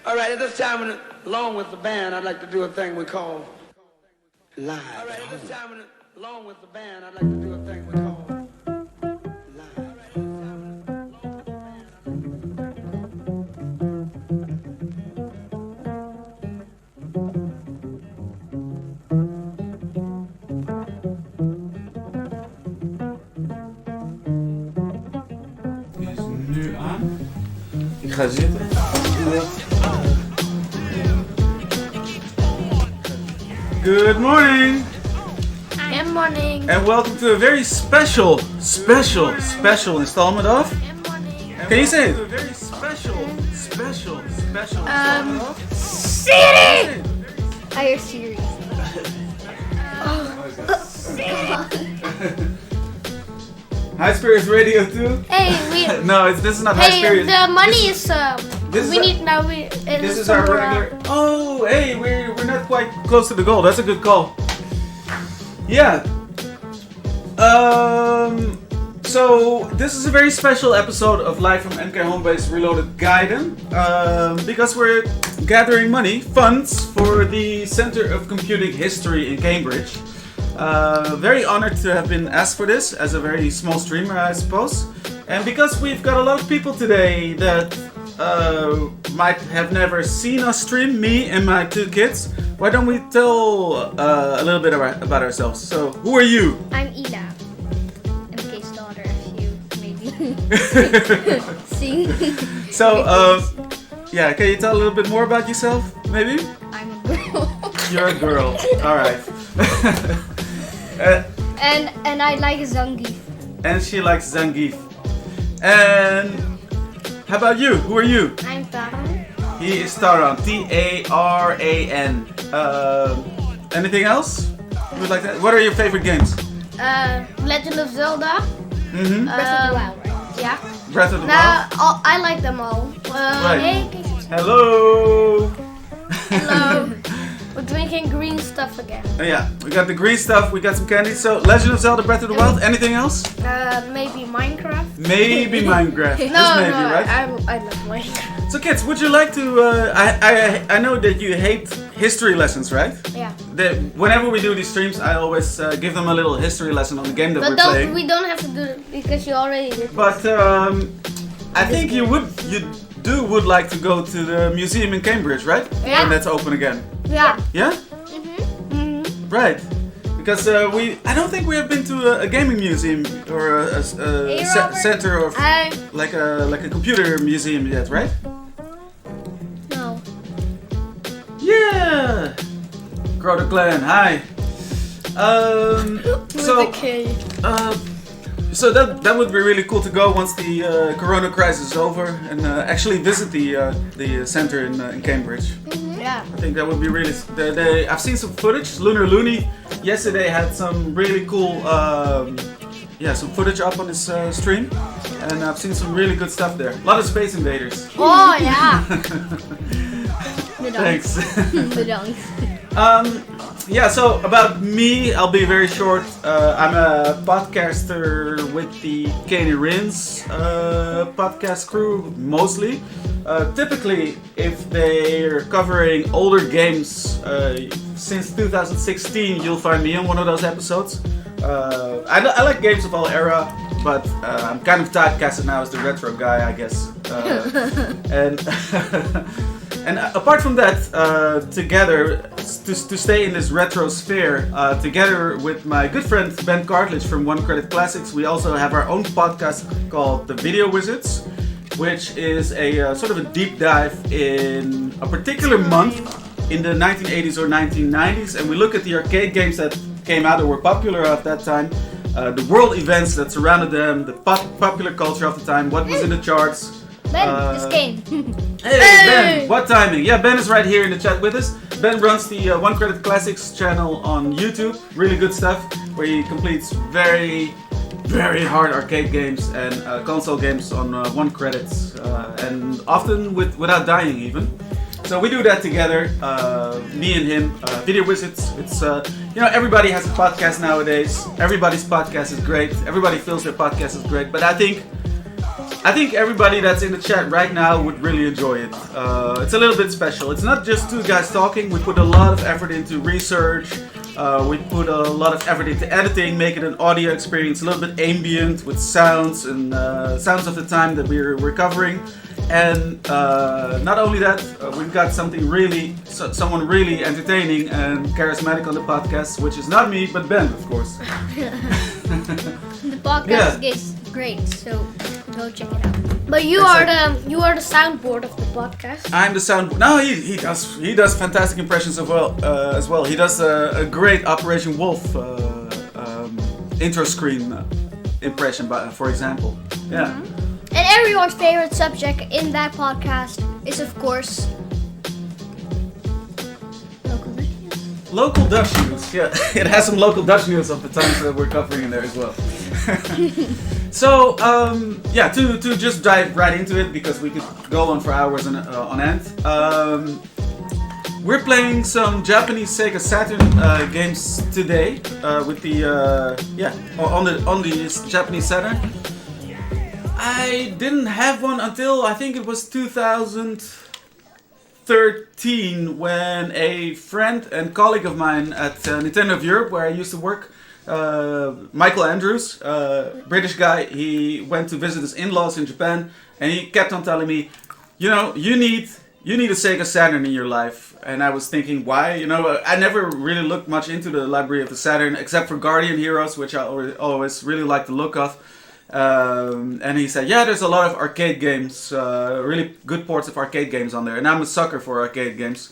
All right, at this time, along with the band, I'd like to do a thing we call live. All right, at this time, along with the band, I'd like to do a thing we call live. Is nu aan. Ik ga zitten. Good morning! Good morning. And welcome to a very special installment of... Good morning. Can you say it? A very special installment of... Siri! I hear Siri. High Spirits Radio 2? Hey, No, this is not High Spirits. the money is this we is need now. This is our regular... Oh, hey, we're not quite close to the goal. That's a good call. Yeah. So this is a very special episode of Live from NK Homebase Reloaded Gaiden, because we're gathering funds for the Center of Computing History in Cambridge. Very honored to have been asked for this as a very small streamer, I suppose. And because we've got a lot of people today that might have never seen us stream, me and my two kids, why don't we tell a little bit about ourselves? So, who are you? I'm Ida, MK's daughter. If you maybe see. So, yeah, can you tell a little bit more about yourself, maybe? I'm a girl. You're a girl. All right. And I like Zangief. And she likes Zangief. And how about you? Who are you? I'm Taran. He is Taran. Taran. Anything else? You would like that? What are your favorite games? Legend of Zelda. Mm-hmm. Breath of the Wild, right? Yeah. Breath of the Wild. I like them all. Right. Hey, Hello. hello. We're drinking green stuff again. Oh, yeah, we got the green stuff. We got some candy. So, Legend of Zelda: Breath of the Wild. Anything else? Maybe Minecraft. Maybe Minecraft. No, Just maybe, right? I love Minecraft. So, kids, would you like to? I know that you hate history lessons, right? Yeah. Whenever we do these streams, I always give them a little history lesson on the game that we're playing. We don't have to do it because you already did. But I think you would like to go to the museum in Cambridge, right? Yeah. When that's open again. Yeah. Yeah. Right. Because I don't think we have been to a gaming museum or a center of like a computer museum yet, right? No. Yeah. Crowder Clan, hi. So that would be really cool to go once the Corona crisis is over and actually visit the center in Cambridge. Yeah. I think that would be really. I've seen some footage. Lunar Loony yesterday had some really cool, some footage up on his stream, and I've seen some really good stuff there. A lot of Space Invaders. Oh yeah. Thanks. Bedankt. Yeah, so about me, I'll be very short. I'm a podcaster with the Katie Rins podcast crew, mostly. Typically, if they're covering older games since 2016, you'll find me on one of those episodes. I like games of all era, but I'm kind of typecasted now as the retro guy, I guess. And apart from that, together, to stay in this retro sphere, together with my good friend Ben Cartledge from One Credit Classics, we also have our own podcast called The Video Wizards, which is a sort of a deep dive in a particular month in the 1980s or 1990s, and we look at the arcade games that came out or were popular at that time, the world events that surrounded them, the popular culture of the time, what was in the charts. Ben, this game. Hey Ben, what timing? Yeah, Ben is right here in the chat with us. Ben runs the One Credit Classics channel on YouTube. Really good stuff, where he completes very, very hard arcade games and console games on one credits, and often without dying even. So we do that together, me and him, Video Wizards. It's everybody has a podcast nowadays. Everybody's podcast is great. Everybody feels their podcast is great. But I think I think everybody that's in the chat right now would really enjoy it. It's a little bit special. It's not just two guys talking. We put a lot of effort into research. We put a lot of effort into editing, make it an audio experience, a little bit ambient with sounds and sounds of the time that we're covering. And not only that, we've got someone really entertaining and charismatic on the podcast, which is not me, but Ben, of course. The podcast is great, so go check it out. But you are the soundboard of the podcast. I'm the soundboard. No, he does fantastic impressions as well. He does a great Operation Wolf intro screen impression, for example. Yeah. Mm-hmm. And everyone's favorite subject in that podcast is, of course, local Dutch news. Local Dutch news, yeah. It has some local Dutch news of the times that we're covering in there as well. So, to just dive right into it, because we could go on for hours on end. We're playing some Japanese SEGA Saturn games today with the on the Japanese Saturn. I didn't have one until I think it was 2013 when a friend and colleague of mine at Nintendo of Europe, where I used to work, Michael Andrews, British guy, he went to visit his in-laws in Japan, and he kept on telling me, you need a Sega Saturn in your life. And I was thinking, why? I never really looked much into the library of the Saturn, except for Guardian Heroes, which I always really liked the look of. And he said, yeah, there's a lot of arcade games, really good ports of arcade games on there. And I'm a sucker for arcade games.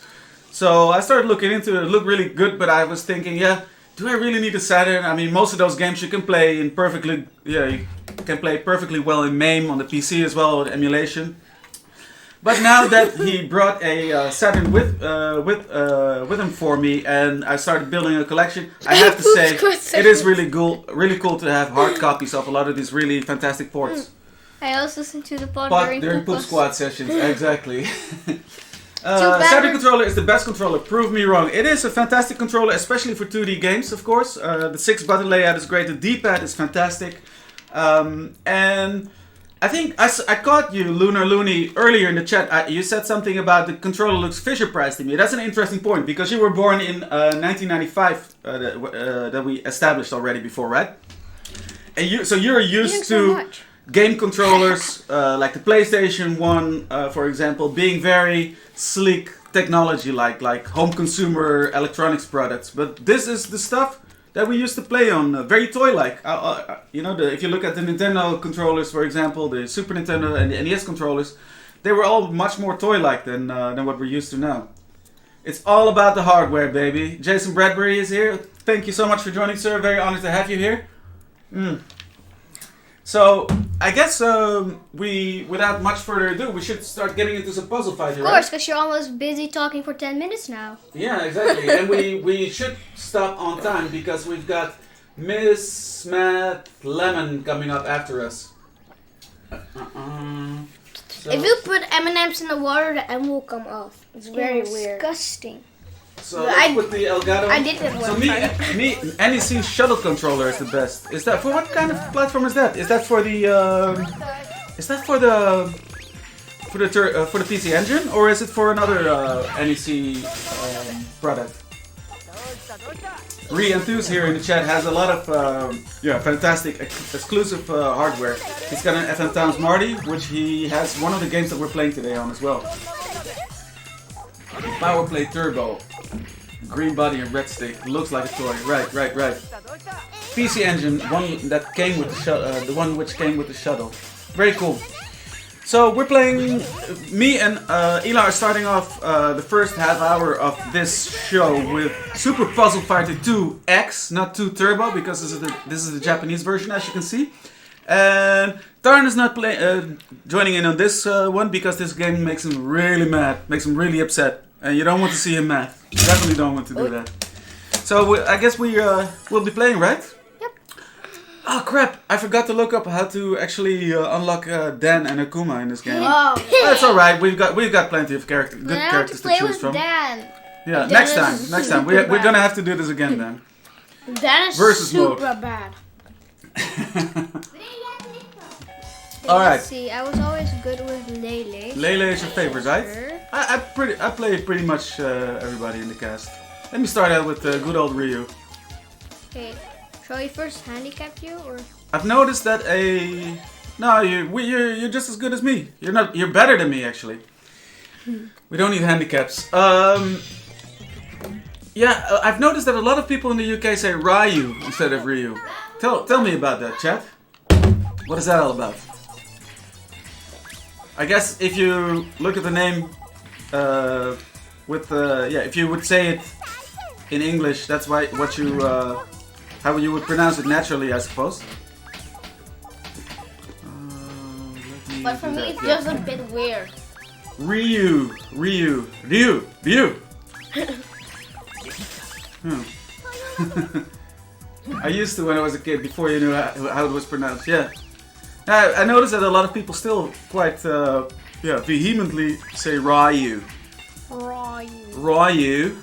So I started looking into it. It looked really good, but I was thinking, do I really need a Saturn? I mean, most of those games you can play perfectly well in MAME on the PC as well, with emulation. But now that he brought a Saturn with him for me, and I started building a collection, I have to say it is really cool to have hard copies of a lot of these really fantastic ports. I also listen to the pod during Poop Squad sessions, exactly. Saturn controller is the best controller. Prove me wrong. It is a fantastic controller, especially for 2D games, of course. The 6-button layout is great. The D-pad is fantastic, and I think I caught you, Lunar Loony, earlier in the chat. You said something about the controller looks Fisher-Price to me. That's an interesting point, because you were born in 1995, that we established already before, right? And you're used to game controllers, like the PlayStation 1, for example, being very sleek technology, like home consumer electronics products. But this is the stuff that we used to play on, very toy-like. If you look at the Nintendo controllers, for example, the Super Nintendo and the NES controllers, they were all much more toy-like than what we're used to now. It's all about the hardware, baby. Jason Bradbury is here. Thank you so much for joining, sir. Very honored to have you here. So, I guess without much further ado, we should start getting into some puzzle fighting. Of course, because you're almost busy talking for 10 minutes now. Yeah, exactly. And we should stop on time, because we've got Miss Matt Lemon coming up after us. If you put M&M's in the water, the M will come off. It's very weird. Disgusting. So let's put the Elgato. I did it once. So me, NEC shuttle controller is the best. Is that for what kind of platform is that? Is that for the for the PC Engine, or is it for another NEC product? Re-Enthuse here in the chat has a lot of fantastic exclusive hardware. He's got an FM Towns Marty, which he has one of the games that we're playing today on as well. Power Play Turbo. Green body and red stick. Looks like a toy. Right. PC Engine, one that came with the one which came with the shuttle. Very cool. So we're playing. Me and Ela are starting off the first half hour of this show with Super Puzzle Fighter 2 X, not 2 Turbo, because this is the Japanese version, as you can see. And Tarn is not joining in on this one, because this game makes him really mad, makes him really upset, and you don't want to see him mad. You definitely don't want to do that. So I guess we'll be playing, right? Yep. Oh crap! I forgot to look up how to actually unlock Dan and Akuma in this game. Oh, that's all right. We've got plenty of good characters to choose from. Dan. Yeah, next time. We're gonna have to do this again then. Dan is Versus super mode. bad. Alright. Let's see. I was always good with Lele. Lele is your favorite, right? Sure. I play pretty much everybody in the cast. Let me start out with good old Ryu. Okay. Shall we first handicap you or? I've noticed that you're just as good as me. You're better than me actually. We don't need handicaps. I've noticed that a lot of people in the UK say Ryu instead of Ryu. Tell me about that, chat. What is that all about? I guess if you look at the name if you would say it in English, that's how you would pronounce it naturally, I suppose. But for me, it's just a bit weird. Ryu. I used to when I was a kid, before you knew how it was pronounced. Yeah. I noticed that a lot of people still quite vehemently say Ryu. Ryu.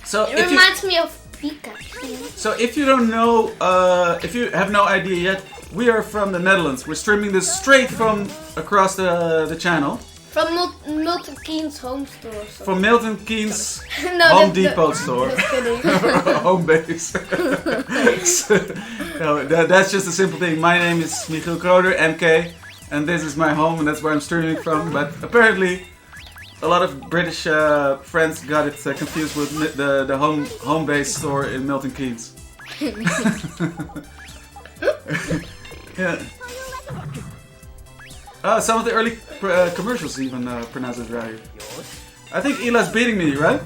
So it reminds me of Pikachu. So if you don't know, if you have no idea yet, we are from the Netherlands. We're streaming this straight from across the channel. From Milton Keynes home store. So. From Milton Keynes Home Depot store. Just kidding. Home base. No, that's just a simple thing. My name is Michiel Kroder, MK, and this is my home, and that's where I'm streaming from. But apparently, a lot of British friends got it confused with the home base store in Milton Keynes. Yeah. Some of the early commercials even pronounce it right. I think Ila's beating me, right?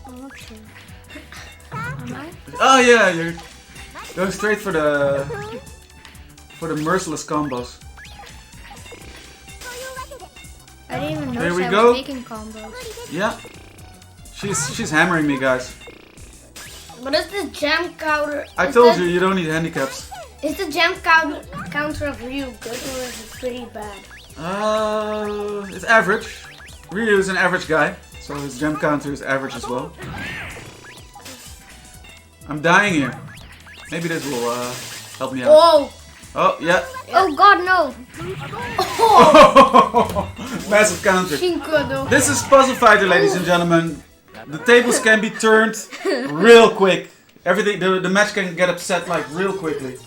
Okay. Am I? Oh yeah, you're going straight for the merciless combos. I didn't even know There we I go. was making combos. Yeah, she's hammering me, guys. What is the jam counter? I told you don't need handicaps. Is the jam counter of Ryu good or is it pretty bad? It's average. Ryu is an average guy, so his gem counter is average as well. I'm dying here. Maybe this will help me out. Whoa! Oh, yeah. Oh god, no! Oh. Massive counter. Shinkodo. This is Puzzle Fighter, ladies and gentlemen. The tables can be turned real quick. Everything, the match can get upset like real quickly.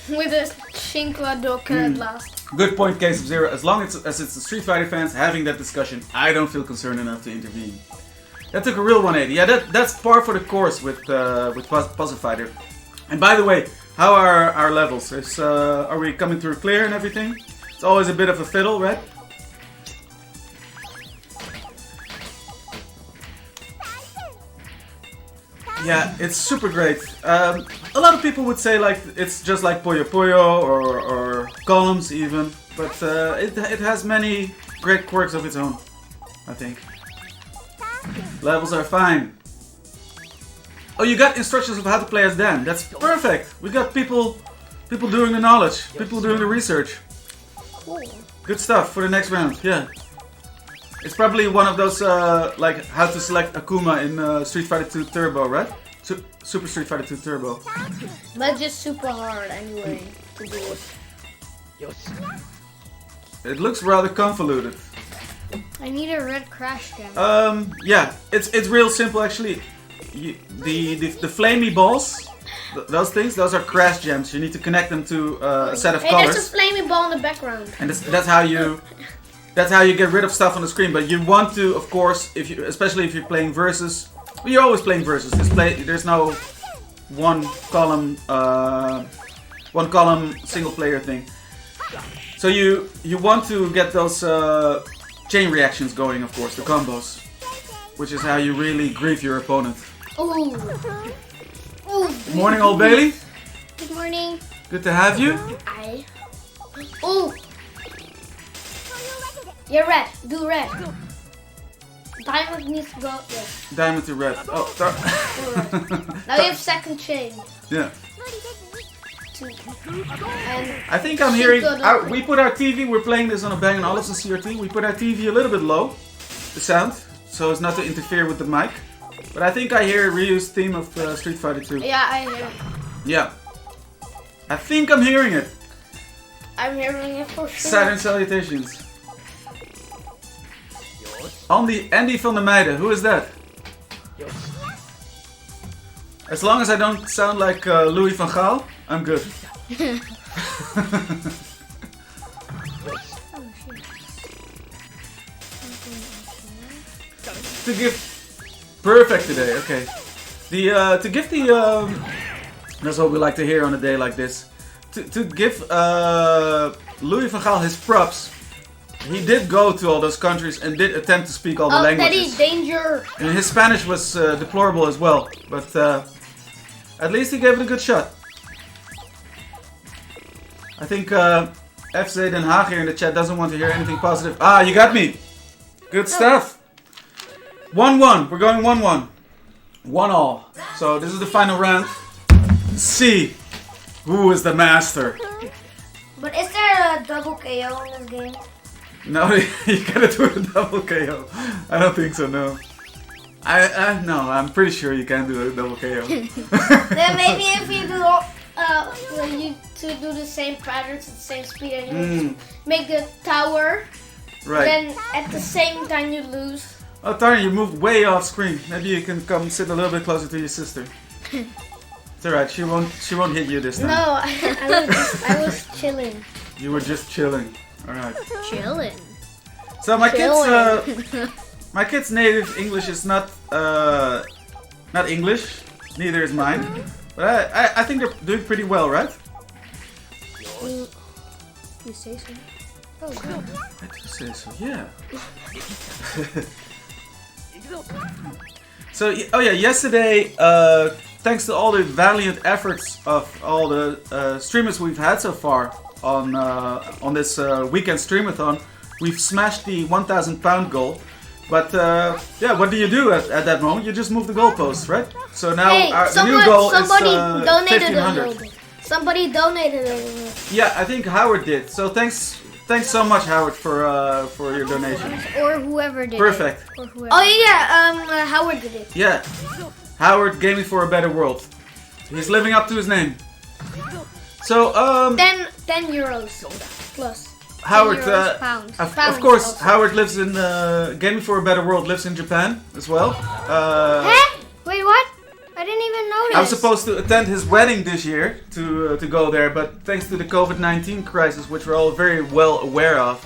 With a Shinkodo can last. Good point, Case of Zero. As long as it's the Street Fighter fans having that discussion, I don't feel concerned enough to intervene. That took a real 180. Yeah, that's par for the course with Puzzle Fighter. And by the way, how are our levels? Are we coming through clear and everything? It's always a bit of a fiddle, right? Yeah, it's super great. A lot of people would say like it's just like Puyo Puyo or Columns even, but it has many great quirks of its own, I think. Levels are fine. Oh, you got instructions of how to play as Dan. That's perfect. We got people doing the knowledge, people doing the research. Cool. Good stuff for the next round. Yeah. It's probably one of those like how to select Akuma in Street Fighter 2 Turbo, right? Super Street Fighter 2 Turbo. But just super hard anyway to do it. It looks rather convoluted. I need a red crash gem. Yeah, it's real simple actually. The flamey balls, those things, those are crash gems. You need to connect them to a set of colors. There's a flaming ball in the background. And that's how you get rid of stuff on the screen. But you want to, of course, especially if you're playing versus. Well, you're always playing versus. There's no one column single player thing. So you want to get those chain reactions going, of course, the combos, which is how you really grieve your opponent. Ooh. Ooh. Morning, Old Bailey. Good morning. Good to have you. Ooh. You're red. Do red. Diamond needs to go. Yes. Diamond to red. Oh, Now you have second chain. Yeah. And I think I'm hearing. We put our TV. We're playing this on a Bang & Olufsen CRT. We put our TV a little bit low, the sound, so as not to interfere with the mic. But I think I hear Ryu's theme of Street Fighter 2. Yeah, I hear it. Yeah. I think I'm hearing it. I'm hearing it for sure. Saturn salutations. Andy van der Meijden, who is that? As long as I don't sound like Louis van Gaal, I'm good. To give perfect today, okay. To give the that's what we like to hear on a day like this. To give Louis van Gaal his props. He did go to all those countries and did attempt to speak all the languages. Teddy, danger! And his Spanish was deplorable as well, but at least he gave it a good shot. I think FC Den Haag here in the chat doesn't want to hear anything positive. Ah, you got me! Good stuff! 1-1, we're going 1-1. 1-1. So this is the final round. See who is the master. But is there a double KO in this game? No, you gotta do a double KO. I don't think so, no. No, I'm pretty sure you can do a double KO. Then maybe if you do you two do the same patterns at the same speed and you make the tower, Right. then at the same time you lose. Oh, Tanya, you moved way off screen. Maybe you can come sit a little bit closer to your sister. It's alright, she won't hit you this time. No, I was chilling. You were just chilling. Alright. Chilling. So my kid's native English is not English. Neither is mine. But I think they're doing pretty well, right? You say so? Oh, good. I do say so, yeah. So, oh yeah, yesterday, thanks to all the valiant efforts of all the streamers we've had so far on this weekend streamathon, we've smashed the £1,000 goal. But yeah, what do you do at that moment? You just move the goalposts, right? So now the new goal is 1,500. Somebody donated it. Yeah, I think Howard did. So thanks so much, Howard, for your donation. Or whoever did Perfect. it. Or whoever. Oh yeah, Howard did it. Yeah, Howard Gaming for a Better World. He's living up to his name. So 10 euros plus. Howard, pounds. of course, also. Howard lives in Gaming for a Better World lives in Japan as well. Huh? Wait, what? I didn't even notice. I was supposed to attend his wedding this year to go there, but thanks to the COVID-19 crisis, which we're all very well aware of,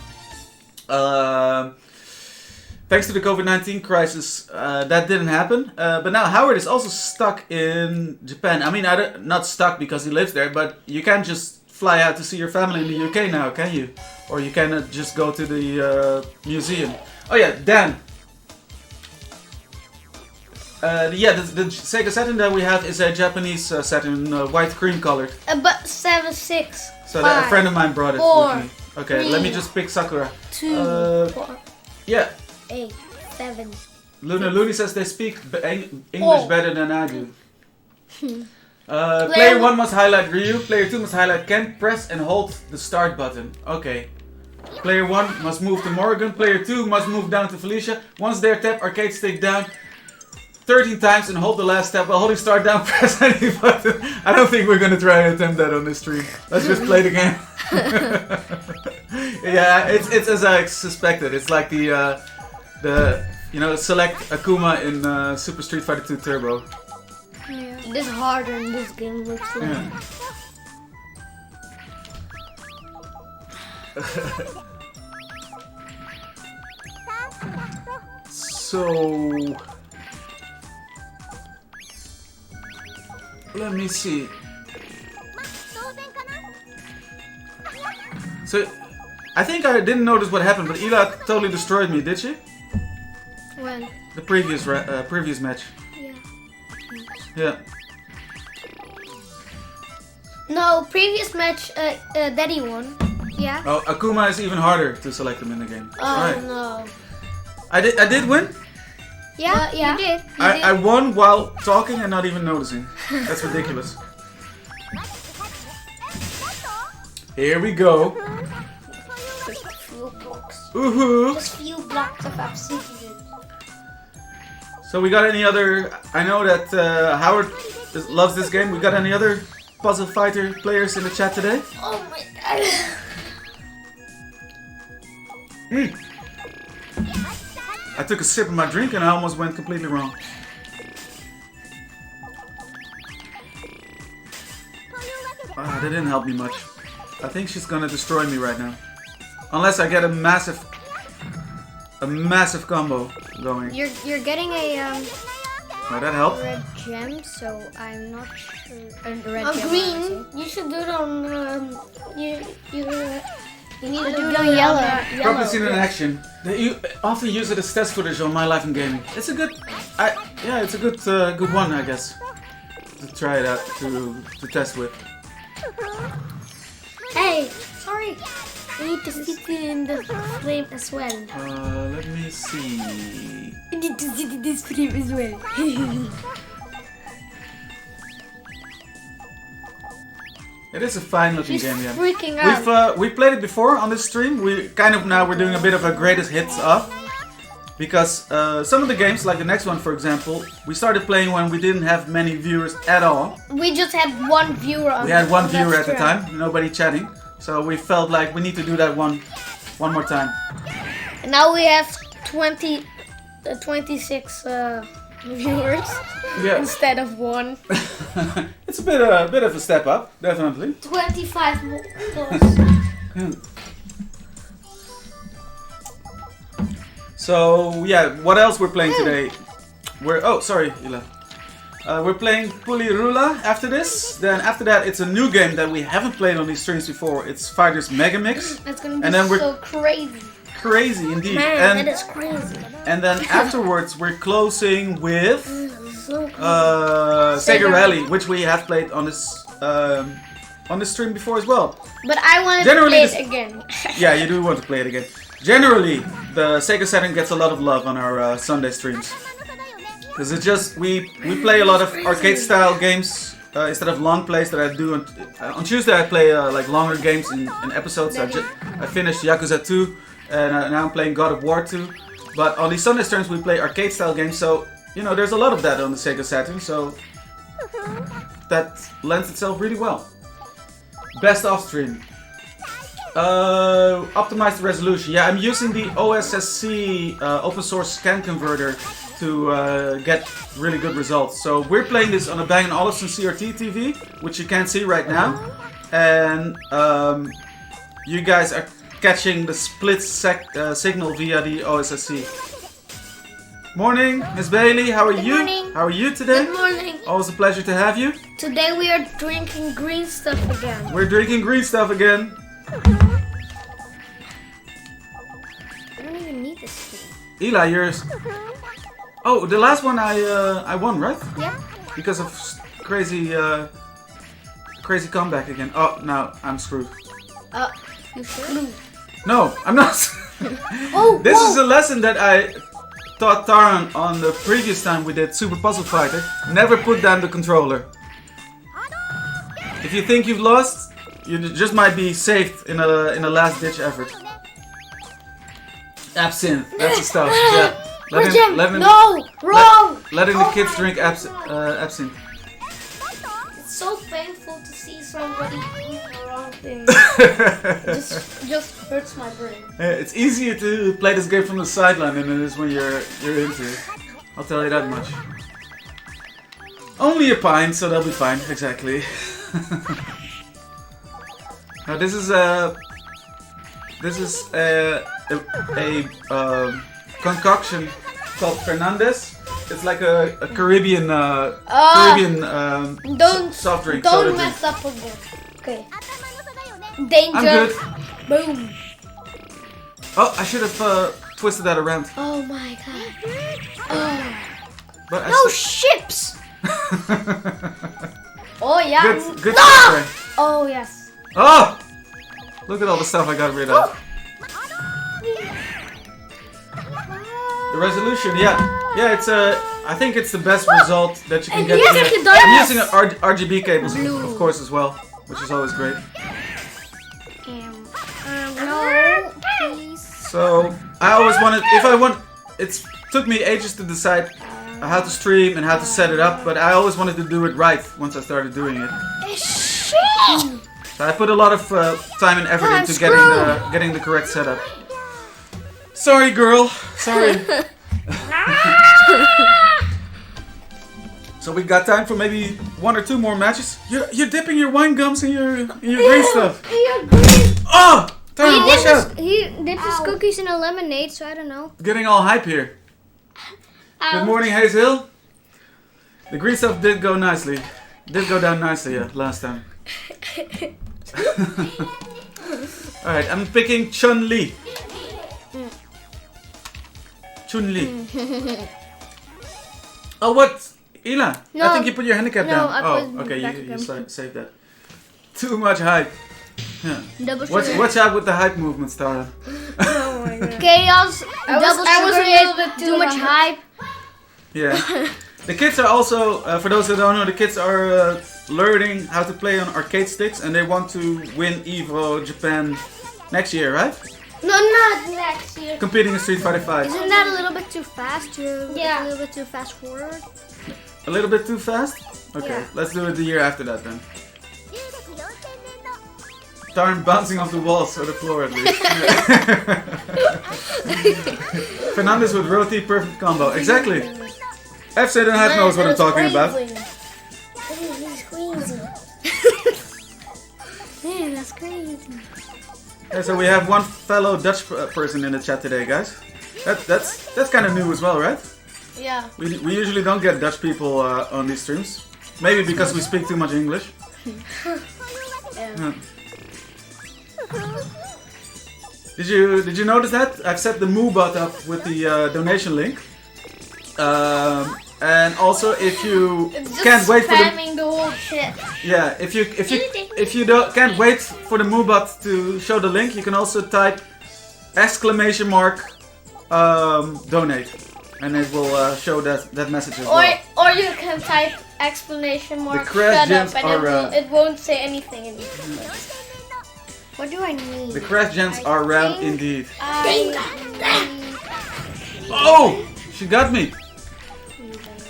thanks to the COVID-19 crisis, that didn't happen. But now Howard is also stuck in Japan. I mean, not stuck because he lives there, but you can't just fly out to see your family in the UK now, can you? Or you cannot just go to the museum. Oh yeah, Dan. Yeah, the SEGA Saturn that we have is a Japanese Saturn, white cream colored. But 7, 6. So 5, a friend of mine brought it 4, with me. Okay, 3, let me just pick Sakura. 2, 4, yeah. 8, 7. Lunar Loony says they speak English better than I do. Player 1 must highlight Ryu, player 2 must highlight Ken, press and hold the start button. Okay. Player 1 must move to Morgan, player 2 must move down to Felicia. Once there, tap arcade stick down 13 times and hold the last step while holding start down, press any button. I don't think we're gonna try and attempt that on this stream. Let's just play the game. Yeah, it's as I suspected. It's like the select Akuma in Super Street Fighter 2 Turbo. Yeah. This is harder in this game looks like. Yeah. So let me see. So I think I didn't notice what happened, but Ela totally destroyed me, did she? When? The previous match. Yeah. Yeah. No, previous match, Daddy won. Yeah. Oh, Akuma is even harder to select him in the game. Oh right. no. I did win? Yeah, you did. I won while talking and not even noticing. That's ridiculous. Here we go. Just few blocks. Woohoo! Just few blocks of obsidian. So we got any other? I know that Howard loves this game. We got any other Puzzle Fighter players in the chat today. Oh my god. I took a sip of my drink and I almost went completely wrong. That didn't help me much. I think she's gonna destroy me right now. Unless I get a massive combo going. You're getting a Oh, that helped. red gem, so I'm not sure. Red On gem. green, you should do it on. You need to do it on on yellow. Probably seen it in action. They often use it as test footage on My Life in Gaming. It's a good, it's a good one, I guess, to try it out to test with. Hey, sorry. You need to sit in the frame as well. Let me see. You need to sit in this frame as well. It is a fine looking She's game, yeah. freaking out. We played it before on this stream. We're doing a bit of a greatest hits off. Because some of the games, like the next one for example, we started playing when we didn't have many viewers at all. We just had one viewer on. We had one viewer that at the stream. time, nobody chatting. So we felt like we need to do that one more time. And now we have 26 viewers instead of one. It's a bit of a step up, definitely. 25 more. So yeah, what else we're playing today? Sorry, Ila. We're playing Pulirula after this. Then after that, it's a new game that we haven't played on these streams before. It's Fighters Megamix. That's gonna be And then so crazy. Crazy indeed. Man, that is crazy. And then afterwards, we're closing with So cool. Sega Rally, which we have played on this stream before as well. But I wanted Generally, to play it again. Yeah, you do want to play it again. Generally, the Sega Saturn gets a lot of love on our Sunday streams. Because it's just, we play a lot of arcade-style games instead of long plays that I do. On Tuesday I play like longer games in episodes. I finished Yakuza 2 and now I'm playing God of War 2. But on these Sunday streams we play arcade-style games, so, you know, there's a lot of that on the Sega Saturn, so that lends itself really well. Best off stream. Optimized resolution. Yeah, I'm using the OSSC open source scan converter to get really good results. So we're playing this on a Bang & Olufsen CRT TV, which you can't see right now. And you guys are catching the split signal via the OSSC. Morning, Miss Bailey. How are you? morning. How are you today? Good morning. Always a pleasure to have you. Today we are drinking green stuff again. We're drinking green stuff again. I don't even need this thing. Eli, yours. Oh, the last one I won, right? Yeah. Because of crazy comeback again. Oh, now I'm screwed. You sure? No, I'm not. This is a lesson that I taught Taran on the previous time we did Super Puzzle Fighter. Never put down the controller. If you think you've lost, you just might be saved in a last ditch effort. Absinthe, that's the stuff. Yeah. No! Wrong! Letting the kids drink absinthe. It's so painful to see somebody doing the wrong thing. It just hurts my brain. It's easier to play this game from the sideline than it is when you're into it. I'll tell you that much. Only a pint, so they'll be fine. Exactly. Now this is a concoction called Fernandez. It's like a Caribbean soft drink. soda Don't drink. mess up again. Okay. Danger. I'm good. Boom. Oh, I should have twisted that around. Oh my god. Oh. But I No ships. Oh yeah. Good No! spray. Oh yes. Oh! Look at all the stuff I got rid of. The resolution, yeah, it's I think it's the best result that you can get. yes, here. it does. I'm using RGB cables, Blue. of course, as well, which is always great. No, please. So I always wanted, it took me ages to decide how to stream and how to set it up, but I always wanted to do it right once I started doing it. So I put a lot of time and effort into getting the correct setup. Sorry, girl. Sorry. So we got time for maybe 1 or 2 more matches. You're dipping your wine gums in your green stuff. Oh! Tyler, watch out! He dipped his cookies in a lemonade, so I don't know. Getting all hype here. Good morning, Hazel. The green stuff did go nicely. Did go down nicely, yeah, last time. Alright, I'm picking Chun-Li. Chun-Li. Oh, what? Ila, No. I think you put your handicap No, down. I Oh, put okay, back you again. saved that. Too much hype. Yeah. Double sugar. Watch out with the hype movements, Tara. Oh my god. Chaos. Double I was sugar a little hit, bit too much hype. Yeah. The kids are also, for those that don't know, the kids are learning how to play on arcade sticks, and they want to win EVO Japan next year, right? No, not next year. Competing in Street Fighter 5. Isn't that a little bit too fast? Yeah. A little bit too fast forward. A little bit too fast? Okay, Yeah. let's do it the year after that then. Darn, bouncing off the walls or the floor at least. Fernandez with Roti, perfect combo. Exactly. FC don't have knows what I'm talking about. Man, that's crazy. Yeah, so we have one fellow Dutch person in the chat today, guys. That's kind of new as well, right? Yeah. We usually don't get Dutch people on these streams. Maybe because we speak too much English. Yeah. Did you notice that? I've set the Moobot up with the donation link. And also, if you can't wait for Spamming the whole shit. yeah, if you can't wait for the Moobot to show the link, you can also type !donate, and it will show that message as well. Or you can type exclamation mark crash shut gems up and are, it won't say anything in it. What do I need? The crash gems are round indeed. I Oh, she got me.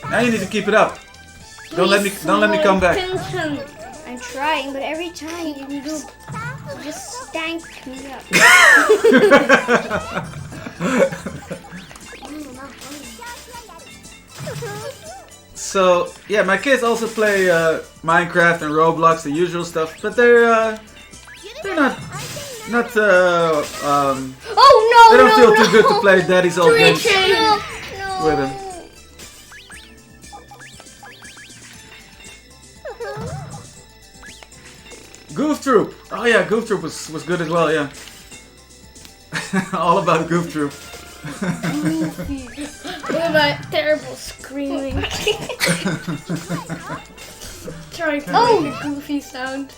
Now you need to keep it up. Don't let me come back. I'm trying, but every time you just stank me up. So yeah, my kids also play Minecraft and Roblox, the usual stuff, but they're not Oh no! they don't feel too good to play daddy's old games No. with them. Goof Troop. Oh yeah, Goof Troop was good as well. Yeah. All about Goof Troop. Look at my terrible screaming. Trying to make a goofy sound.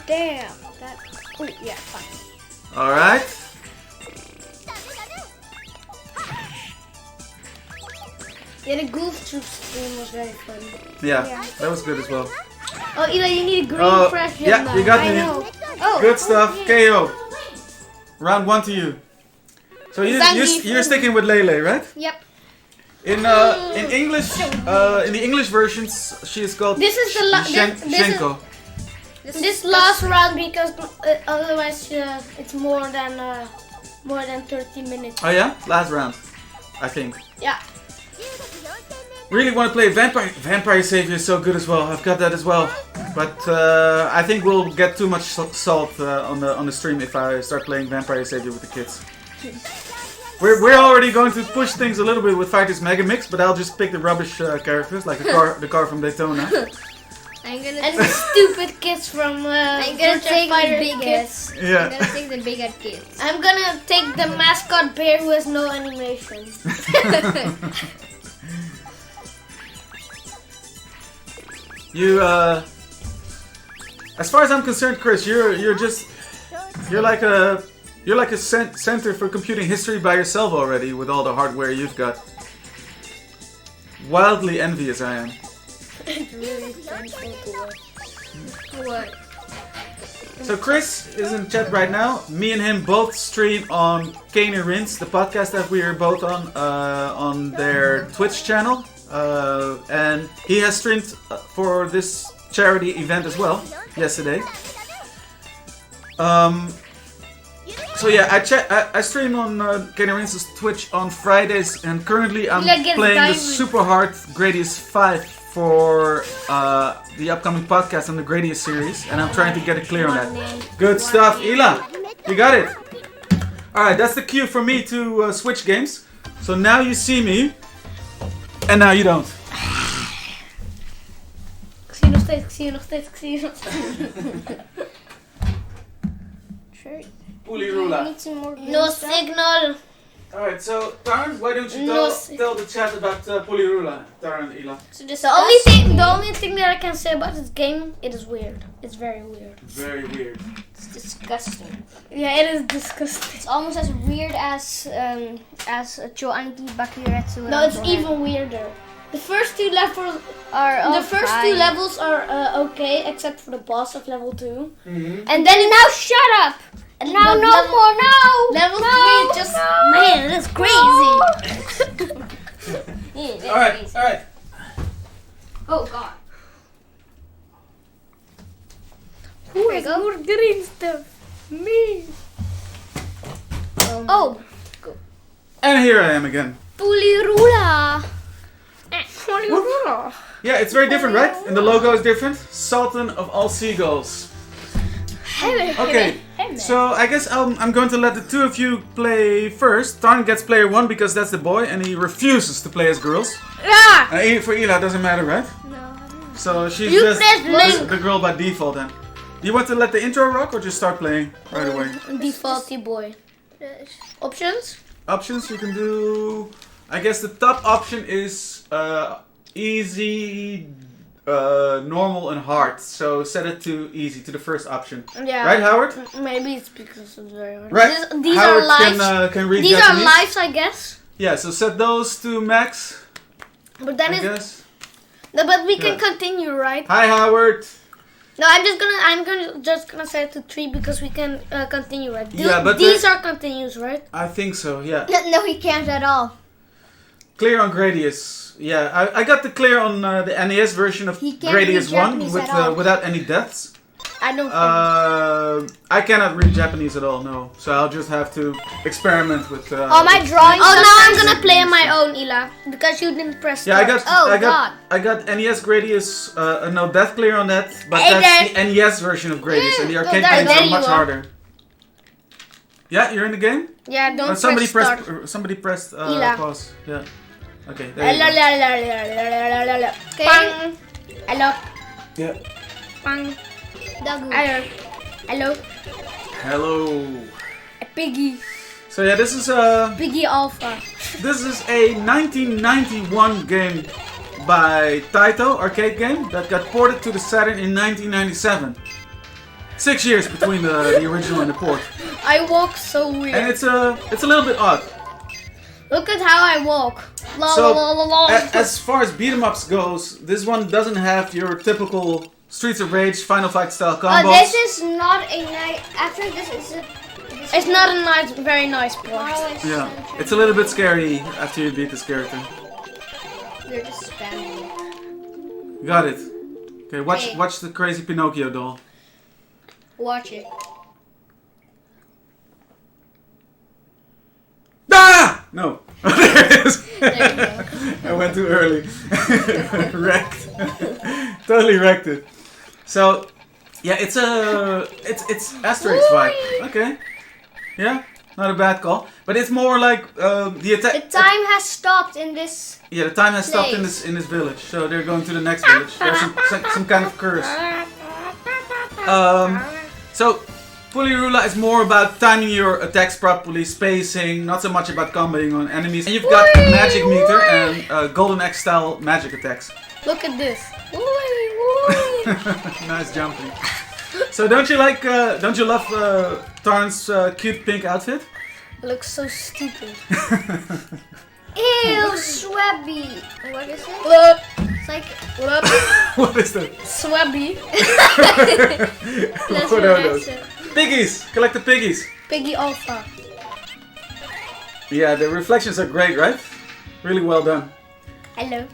Damn. That. Oh yeah, fine. All right. Yeah, the Goof Troop stream was very fun. Yeah, that was good as well. Oh, Eli, you need a green Oh, fresh gem yeah, now. you got I me. know. Oh, Good stuff. KO. Round 1 to you. So you're sticking with Lele, right? Yep. In English, in the English versions, she is called This is the Shenko. this last round because otherwise it's more than 30 minutes. Oh yeah, last round, I think. Yeah. Really want to play Vampire Savior is so good as well. I've got that as well, but I think we'll get too much salt on the stream if I start playing Vampire Savior with the kids. We're already going to push things a little bit with Fighters Megamix, but I'll just pick the rubbish characters like the car from Daytona. And the stupid kids from I'm gonna take the Fighter big kids. kids. Yeah. I'm gonna take the bigger kids. I'm gonna take the mascot bear who has no animation. You, as far as I'm concerned, Chris, you're like a center for computing history by yourself already with all the hardware you've got. Wildly envious I am. Really thankful to watch. What? So Chris is in chat right now. Me and him both stream on Kane and Rins, the podcast that we are both on their Twitch channel. And he has streamed for this charity event as well. yesterday. So yeah, I stream on Gaiden Twitch on Fridays, and currently I'm playing the super hard Gradius 5 for the upcoming podcast on the Gradius series, and I'm trying to get it clear on that. Good stuff, Ila. You got it. All right, that's the cue for me to switch games. So now you see me, and now you don't. Ik zie je nog steeds. Pulirula. No signal. Alright, so Tarn, why don't you tell the chat about Pulirula, Tarn and Ila? So the only thing that I can say about this game, it is weird. It's very weird. Very weird. It's disgusting. Yeah, it is disgusting. It's almost as weird as Choanki Bakiretsu. No, it's even weirder. The first two levels are okay, except for the boss of level 2. Mm-hmm. And then now shut up. And now no more. Level 3 just man, that's crazy. Alright. Oh god. Who is more green stuff? Me. Oh. And here I am again. Pulirula. Yeah, it's very different, right? And the logo is different. Sultan of all seagulls. Okay, so I guess I'm going to let the two of you play first. Tarn gets player 1 because that's the boy, and he refuses to play as girls. Yeah. For Ila, it doesn't matter, right? No. So she's You just press Link. the girl by default then. Do you want to let the intro rock or just start playing right away? Defaulty boy. Options? Options you can do. I guess the top option is easy, normal, and hard. So set it to easy, to the first option. Yeah. Right, Howard? Maybe it's because it's very hard. Right. These Howard are lives. can read These Japanese. are lives, I guess. Yeah. So set those to max. But then I guess. No, but we can continue, right? Hi, Howard. No, I'm just gonna set it to 3 because we can continue, right? Yeah, but these are continues, right? I think so. Yeah. No, he can't at all. Clear on Gradius. Yeah, I got the clear on the NES version of He can't Gradius read 1 Japanese at all. without any deaths. I don't. I cannot read Japanese at all, no. So I'll just have to experiment with. My drawing. Oh, now I'm gonna play on my own, Ila, because you didn't press. Yeah, start. I got NES Gradius, no death clear on that, but that's the NES version of Gradius, and the arcade games are much harder. Yeah, you're in the game. Yeah, don't somebody press start. somebody pressed Ila. pause. Yeah. Okay. There you go. Pang. Hello. Yeah. Pang. Dagu. Hello. Hello. A piggy. So yeah, this is Piggy Alpha. This is a 1991 game by Taito, arcade game, that got ported to the Saturn in 1997. 6 years between the original and the port. I walk so weird. And it's a little bit odd. Look at how I walk. So, as far as beat 'em ups goes, this one doesn't have your typical Streets of Rage, Final Fight style combos. This is not a nice. Actually, this is a. It's not a nice, very nice port. Yeah, it's a little bit scary after you beat this character. They're just spamming. Got it. Okay, Hey. watch the crazy Pinocchio doll. Watch it. Ah! No. There it is. There you go. I went too early. Wrecked. Totally wrecked it. So, yeah, it's Asterix vibe. Okay. Yeah, not a bad call. But it's more like the attack. The time has stopped in this. Yeah, the time has stopped in this village. So they're going to the next village. There's some kind of curse. So Pulirula is more about timing your attacks properly, spacing, not so much about comboing on enemies. And you've got a magic meter and Golden Axe style magic attacks. Look at this. Nice jumping. So don't you love Tarn's cute pink outfit? It looks so stupid. Ew, Swabby. What is it? Look. It's like. What is that? Swabby. What are those? Piggies! Collect the piggies! Piggy Alpha. Yeah, the reflections are great, right? Really well done. Hello.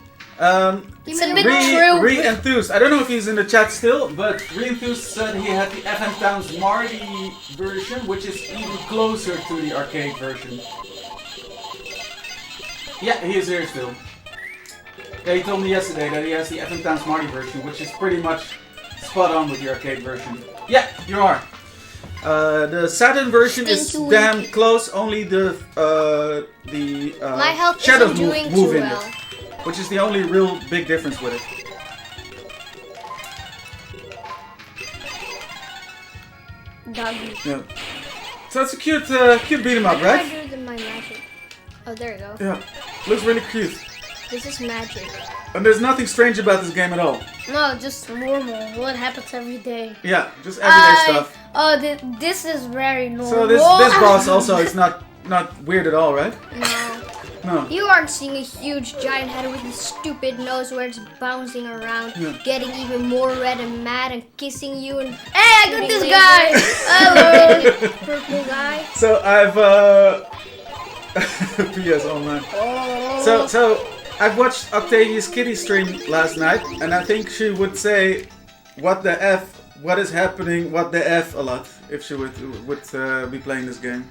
It's a bit true. Re-enthused. I don't know if he's in the chat still, but Re-enthused said he had the FM Towns Marty version, which is even closer to the arcade version. Yeah, he is here still. Yeah, he told me yesterday that he has the FM Towns Marty version, which is pretty much spot on with the arcade version. Yeah, you are. The Saturn version is damn close. Only the My health shadows isn't doing move too in well. it, which is the only real big difference with it. Doggy. Yeah. So it's a cute, cute beat 'em up, How do I right? do my magic? Oh, there you go. Yeah. Looks really cute. This is magic. And there's nothing strange about this game at all. No, just normal. What happens every day? Yeah, just everyday stuff. Oh, this is very normal. So this boss also is not weird at all, right? No. No. You aren't seeing a huge giant head with a stupid nose where it's bouncing around, getting even more red and mad and kissing you and hey, I got this guy! Hello! Purple guy. So I've PS online. So I've watched Octavia's Kitty stream last night, and I think she would say, "What the f? What is happening? What the f?" a lot if she would be playing this game.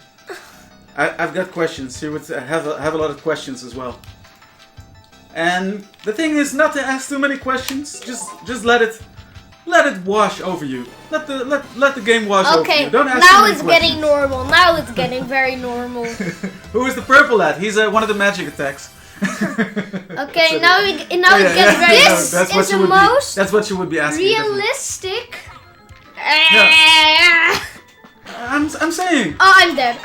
I've got questions. She would have a lot of questions as well. And the thing is not to ask too many questions. Just let it wash over you. Let the game wash over you. Don't ask too now many it's questions. getting normal. Now it's getting very normal. Who is the purple lad? He's one of the magic attacks. Okay, now it gets very. This that's what is you the would most be. That's what you would be asking. realistic. I'm saying. Oh, I'm dead.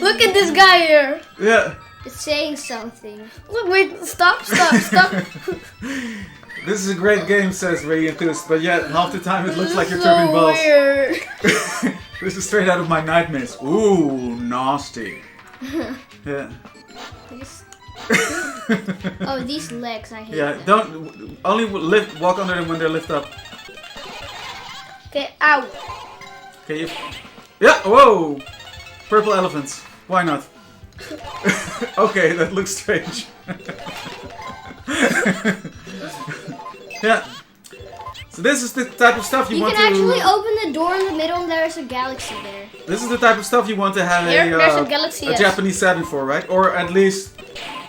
Look at this guy here. Yeah. It's saying something. Wait, stop. This is a great game, says Ray Enthused, but yet half the time it looks like you're tripping balls. Weird. This is straight out of my nightmares. Ooh, nasty. Yeah. Oh, these legs, I hate Yeah, them. don't only walk under them when they're lift up. Okay, ow. Okay, yeah, whoa! Purple elephants. Why not? Okay, that looks strange. Yeah. So this is the type of stuff you want can to... actually open the door in the middle and there's a galaxy there. This is the type of stuff you want to have There's a galaxy, yes. Japanese Saturn for, right? Or at least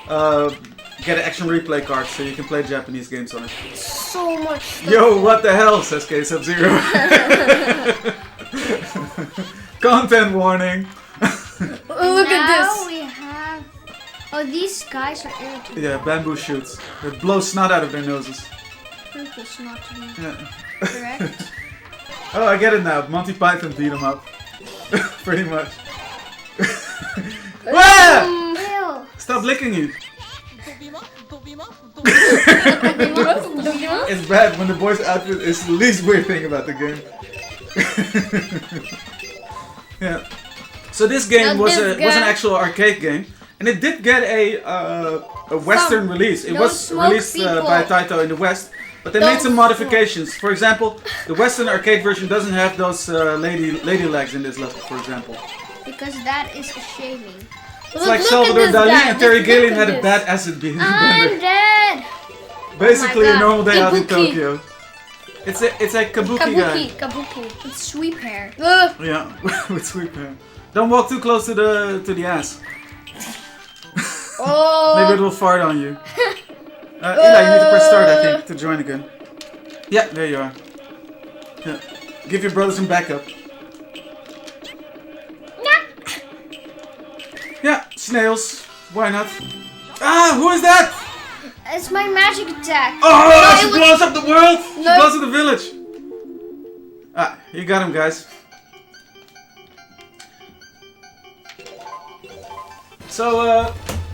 get an action replay card so you can play Japanese games on it. So much stuff. Yo, what the hell, says K Sub-Zero. Content warning. Look at Now this. we have... Oh, these guys are irritating. Yeah, bamboo shoots. They blow snot out of their noses. Purple snot to be Yeah. correct. Oh, I get it now. Monty Python beat him up. Pretty much. Ah! Ew. Stop licking you. It's bad when the boy's outfit is the least weird thing about the game. Yeah. So this game Now was this an guy- actual arcade game, and it did get a Western release. It Don't was smoke, released people. by Taito in the West, but they made Don't some smoke. modifications. For example, the Western arcade version doesn't have those lady legs in this level, for example. Because that is a shaving. It's like Salvador Dali and Terry Gilliam had a bad acid beat. I'm dead! Basically Oh my a God. normal day out in Kabuki. Tokyo. It's a kabuki guy. Kabuki. It's sweep hair. Yeah, with sweep hair. Don't walk too close to the ass. Maybe it will fart on you. Eli, you need to press start, I think, to join again. Yeah, there you are. Yeah. Give your brother some backup. Yeah, snails. Why not? Ah, who is that? It's my magic attack. Oh, she it was- blows up the world! She No. blows up the village! Ah, you got him, guys. So,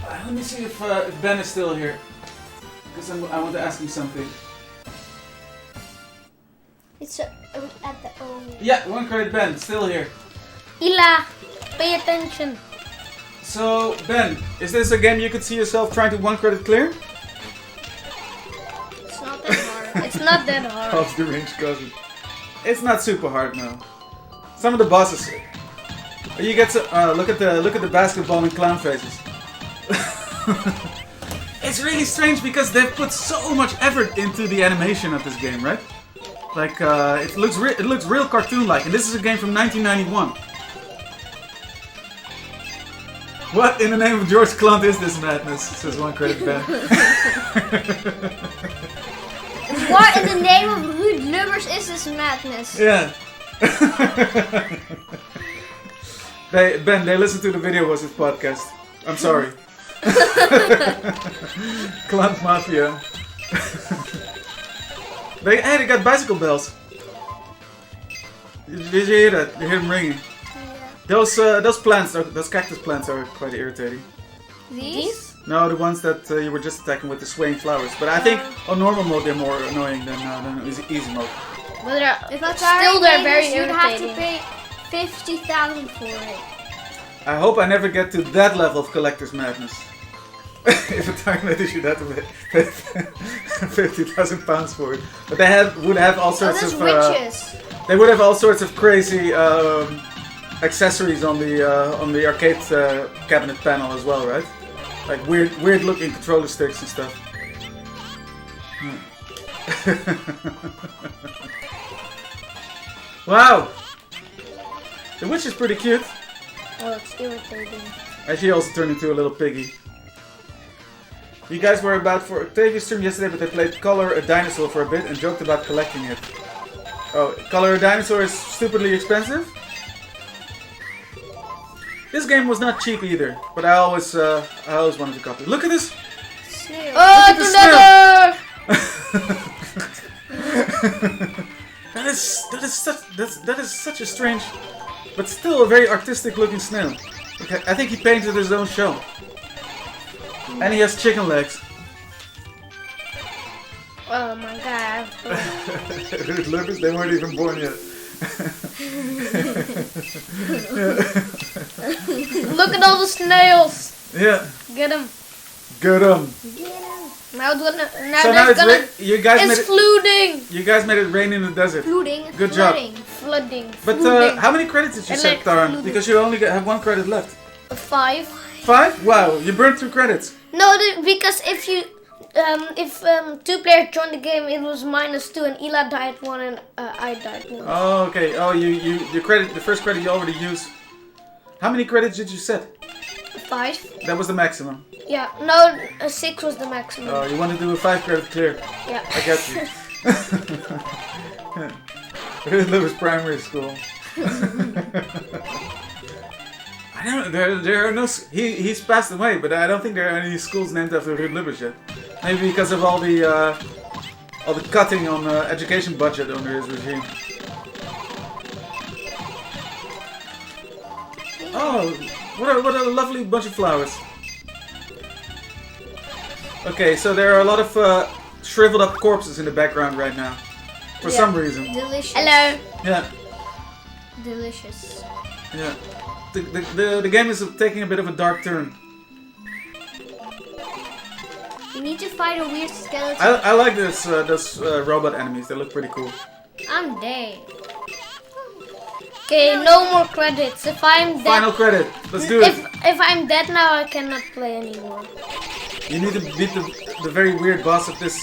let me see if Ben is still here. Because I want to ask him something. It's at the O. Yeah, one credit Ben, still here. Ila, pay attention. So, Ben, is this a game you could see yourself trying to one credit clear? It's not that hard. It's not that hard. Off the range cousin. It's not super hard now. Some of the bosses. You get to look at the basketball and clown faces. It's really strange because they've put so much effort into the animation of this game, right? Like, it looks real cartoon-like, and this is a game from 1991. What in the name of George Klunt is this madness? Says one credit Ben. What in the name of Ruud Lubbers is this madness? Yeah. They listened to the video was his podcast. I'm sorry. Klunt Mafia. They got bicycle bells. Did you hear that? You hear them ringing. Yeah. Those plants, those cactus plants are quite irritating. These? No, the ones that you were just attacking with the swaying flowers. But I think on normal mode they're more annoying than easy mode. But If I still they're very you'd have to irritating. pay 50,000 for it. I hope I never get to that level of collector's madness. If a Terminator should have to pay 50,000 pounds for it. But they would have all sorts that's of... riches. They would have all sorts of crazy accessories on the arcade cabinet panel as well, right? Like weird looking controller sticks and stuff. Wow! The witch is pretty cute. Oh, it's irritating. And she also turned into a little piggy. You guys were about for Octavia's stream yesterday, but they played Color a Dinosaur for a bit and joked about collecting it. Oh, Color a Dinosaur is stupidly expensive? This game was not cheap either, but I always wanted to copy. Look at this! Snail. Oh, Look at the leather! that is such a strange, but still a very artistic looking snail. Okay, I think he painted his own show. And he has chicken legs. Oh my god. Lucas, they weren't even born yet. Look at all the snails. Yeah. Get them. Get 'em. Now, So now there's gonna. you guys made It's it. flooding. You guys made it rain in the desert. Flooding. Good job. Flooding. But flooding. how many credits did you I set, like Taran? flooding. Because you only have one credit left. 5. 5? Wow, you burned 2 credits. No, because if you, if 2 players joined the game, it was -2, and Ela died 1 and I died 1. Oh, okay. Oh, your credit, the first credit you already used. How many credits did you set? 5. That was the maximum. Yeah, no, 6 was the maximum. Oh, you want to do a 5 credit clear? Yeah. I got you. Lewis Primary School. I don't. There are no. He's passed away, but I don't think there are any schools named after Ruud Lubbers yet. Maybe because of all the cutting on education budget under his regime. Oh, what a lovely bunch of flowers. Okay, so there are a lot of shriveled up corpses in the background right now, for some reason. Delicious. Hello. Yeah, Delicious. yeah. The game is taking a bit of a dark turn. You need to fight a weird skeleton. I like those robot enemies. They look pretty cool. I'm dead. Okay, no more credits. If I'm dead, Final credit. Let's do it. if I'm dead now, I cannot play anymore. You need to beat the very weird boss of this.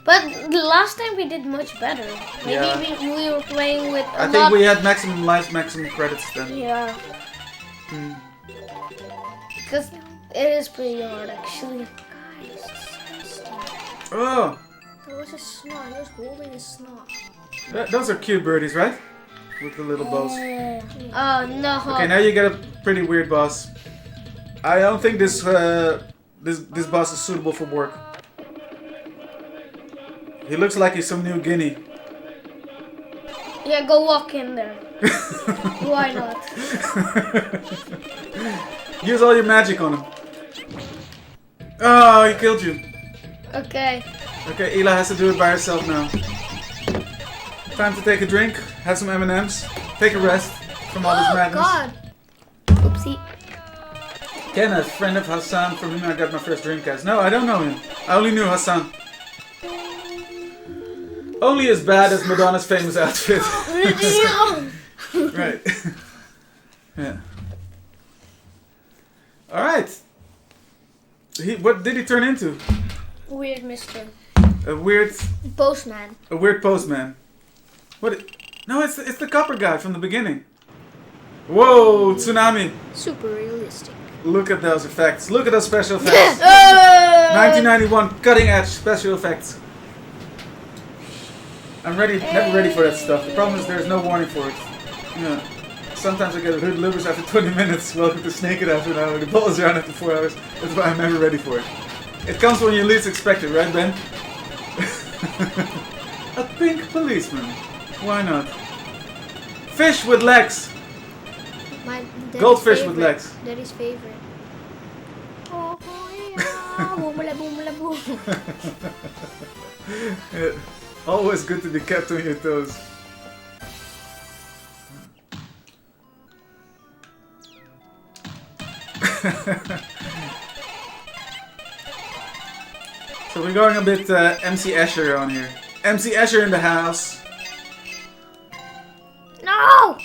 But the last time we did much better. Maybe Yeah. we were playing with I think we had maximum lives, maximum credits then. Yeah. Because it is pretty hard actually. Oh, There was a snot. He was holding a snot. those are cute birdies, right? With the little bows. Oh no. Okay, now you get a pretty weird boss. I don't think this boss is suitable for work. He looks like he's from New Guinea. Yeah, go walk in there. Why not? Use all your magic on him. Oh, he killed you. Okay. Okay, Ela has to do it by herself now. Time to take a drink, have some M&Ms, take a rest from all this madness. God. Oopsie. Kenneth, friend of Hassan, from whom I got my first Dreamcast. No, I don't know him. I only knew Hassan. Only as bad as Madonna's famous outfit. Right. Yeah. Alright. What did he turn into? Weird mister. A weird Postman. postman. What? No, it's the copper guy from the beginning. Whoa, tsunami! Super realistic. Look at those effects. Look at those special effects. 1991 cutting edge special effects. I'm never ready for that stuff. The problem is there's no warning for it. Yeah. Sometimes I get hood livers after 20 minutes. Welcome to Snake It after an hour. The ball is around after 4 hours. That's why I'm never ready for it. It comes when you least expect it, right, Ben? A pink policeman. Why not? Fish with legs. Goldfish with legs. Daddy's favorite. Oh, yeah. Boomala, boomala, boom. Yeah. Always good to be kept on your toes. So we're going a bit MC Escher on here. MC Escher in the house. No!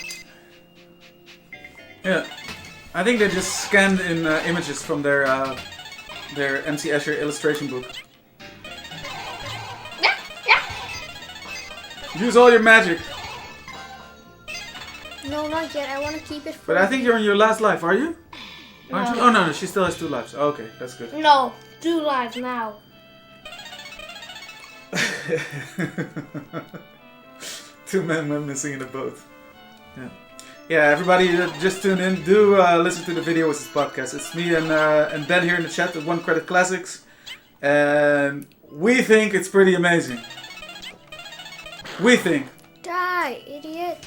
Yeah, I think they just scanned in images from their MC Escher illustration book. Use all your magic. No, not yet. I want to keep it for... But I think you're in your last life, are you? Aren't you? Oh no, she still has 2 lives. Oh, okay, that's good. No, 2 lives now. 2 men went missing in a boat. Yeah. Yeah, everybody that just tuned in, do listen to the Video Wizards podcast. It's me and Ben here in the chat at One Credit Classics. And we think it's pretty amazing. We think. Die, idiot.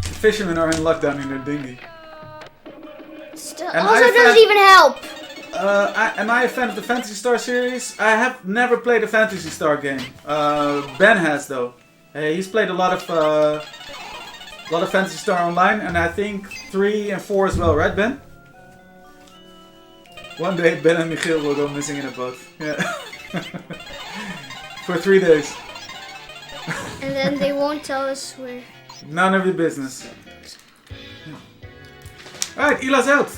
The fishermen are in lockdown in their dinghy. Still, And also I doesn't found- even help. Am I a fan of the Phantasy Star series? I have never played a Phantasy Star game. Ben has though. He's played a lot of Phantasy Star Online, and I think 3 and 4 as well, right, Ben? One day, Ben and Michiel will go missing in a boat. Yeah. For 3 days. And then they won't tell us where. None of your business. Yeah. Alright, Ila's out.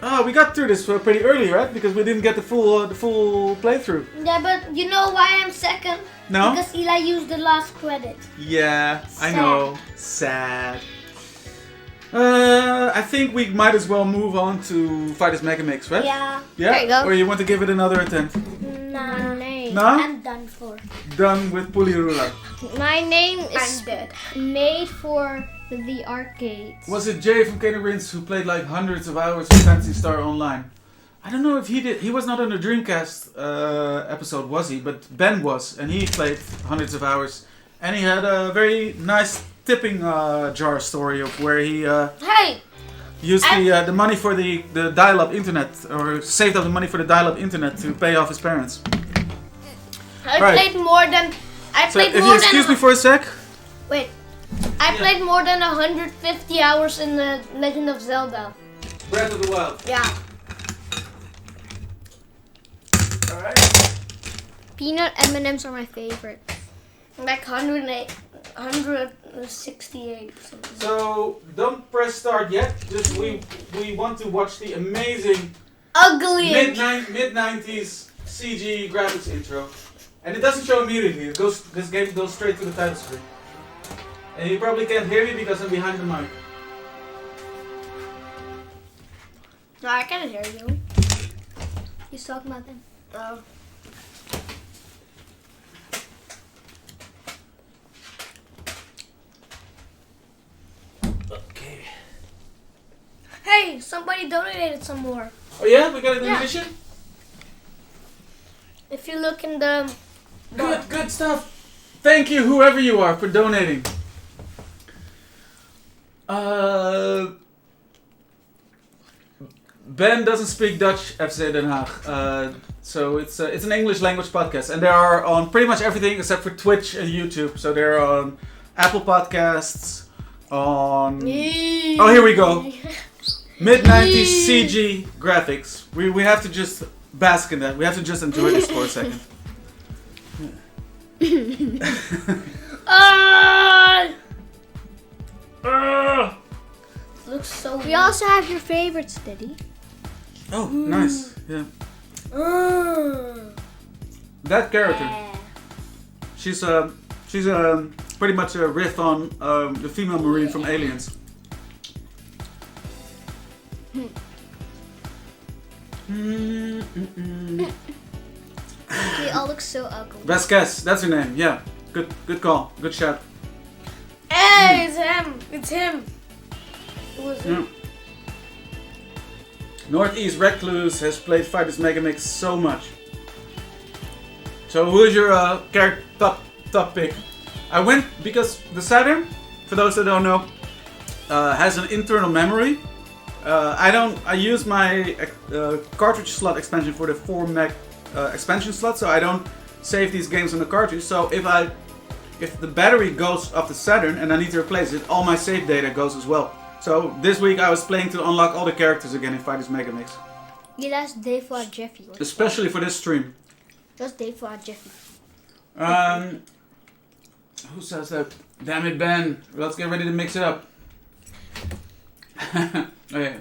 Oh, we got through this pretty early, right? Because we didn't get the full playthrough. Yeah, but you know why I'm second? No? Because Eli used the last credit. Yeah, I know. Sad. I think we might as well move on to Fighters Megamix, right? Yeah. Yeah? There you go. Or you want to give it another attempt? Nah. No? I'm done for. Done with Pulirula. My name is I'm dead. made for the arcades. Was it Jay from Kane Rins who played like hundreds of hours of Phantasy Star Online? I don't know if he did. He was not on the Dreamcast episode, was he? But Ben was, and he played hundreds of hours. And he had a very nice tipping jar story of where he Hey! used the money for the dial-up internet, or saved up the money for the dial-up internet to pay off his parents. I Right. played more than. So if you excuse me for a sec. Wait. I played more than 150 hours in the Legend of Zelda. Breath of the Wild. Yeah. Alright. Peanut M&Ms are my favorite. Like 108, 168 or something. So don't press start yet. Just we want to watch the amazing Ugly. mid-90s CG graphics intro. And it doesn't show immediately. This game goes straight to the title screen. And you probably can't hear me because I'm behind the mic. No, I can hear you. He's talking about them. Oh. Okay. Hey, somebody donated some more. Oh yeah? We got a Yeah. donation? If you look in the... Good stuff. Thank you, whoever you are, for donating. Ben doesn't speak Dutch, FC Den Haag. So it's an English language podcast, and they are on pretty much everything except for Twitch and YouTube. So they're on Apple Podcasts, on... Oh, here we go. Mid-90s CG graphics. We have to just bask in that. We have to just enjoy this for a second. Looks so We also have your favorites, Diddy. Oh, nice. Yeah. That character. She's pretty much a riff on the female marine from Aliens. They all look so ugly. Vasquez, that's her name. Yeah, good call, good shot. Hey, it's him. It's him. Who was it? Yeah. Northeast Recluse has played Fighters Megamix so much. So who is your character top pick? I went because the Saturn, for those that don't know, has an internal memory. I use my cartridge slot expansion for the 4 meg expansion slot, so I don't save these games on the cartridge. So if the battery goes off the Saturn and I need to replace it, all my save data goes as well. So this week I was playing to unlock all the characters again in Fighters Megamix. Yeah, that's Dave for Jeffy. Especially for this stream. That's Dave for Jeffy. Who says that? Damn it, Ben. Let's get ready to mix it up. Okay.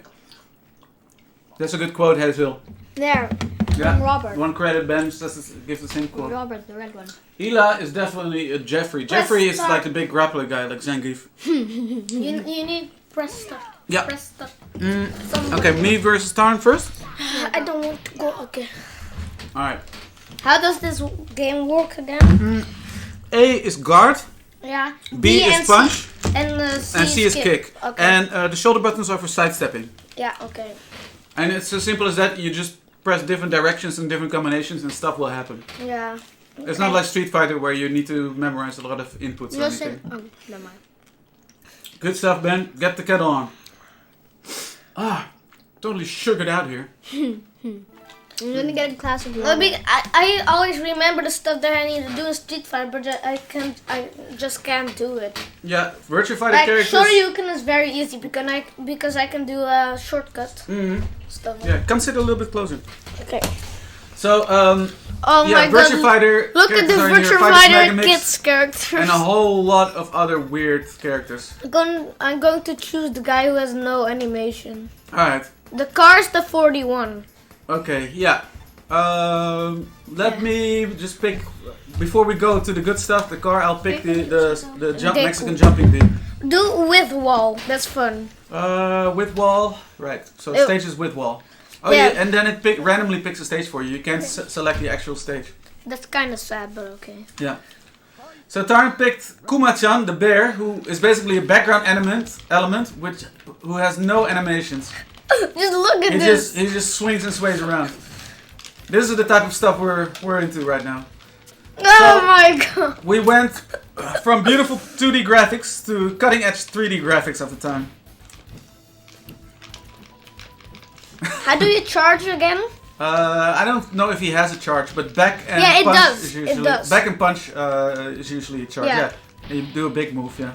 That's a good quote, Hazel. There. Yeah. Robert. One credit, Ben gives the same quote. Robert, the red one. Ela is definitely a Jeffrey. Jeffrey is like the big grappler guy, like Zangief. You need press stop. Yeah. Press stop. Okay, me versus Tarn first. I don't want to go. Okay. Alright. How does this game work again? A is guard. Yeah. B is punch. And C is kick. Okay. And the shoulder buttons are for sidestepping. Yeah. Okay. And it's as simple as that. You just press different directions and different combinations and stuff will happen. Yeah. It's not like Street Fighter where you need to memorize a lot of inputs or anything. Oh, never mind. Good stuff, Ben. Get the kettle on. Ah, totally sugared out here. I'm gonna get a glass of Well, water. I always remember the stuff that I need to do in Street Fighter, but I just can't do it. Yeah, Virtua Fighter Like characters. Shoryuken is very easy because I can do a shortcut stuff. Yeah, come sit a little bit closer. Okay. So, Oh yeah, my Virtua god! Fighter. Look at the characters are in here, Virtua Fighters Fighter Megamix, kids characters. and a whole lot of other weird characters. I'm going to choose the guy who has no animation. Alright, The car's the 41. okay, yeah. Let me just pick, before we go to the good stuff, the car, I'll pick the Mexican jumping beam. Do with wall. That's fun. With wall, right, so Ew. stage is with wall. Oh Yeah. yeah, and then it randomly picks a stage for you. You can't select the actual stage. That's kind of sad, but okay. Yeah. So Tarn picked Kuma-chan, the bear, who is basically a background element who has no animations. Just look at this. He just swings and sways around. This is the type of stuff we're into right now. Oh my god. We went from beautiful 2D graphics to cutting edge 3D graphics at the time. How do you charge again? I don't know if he has a charge, but back and Yeah, it punch does. is usually It does. back and punch is usually a charge. Yeah. Yeah. And you do a big move, yeah.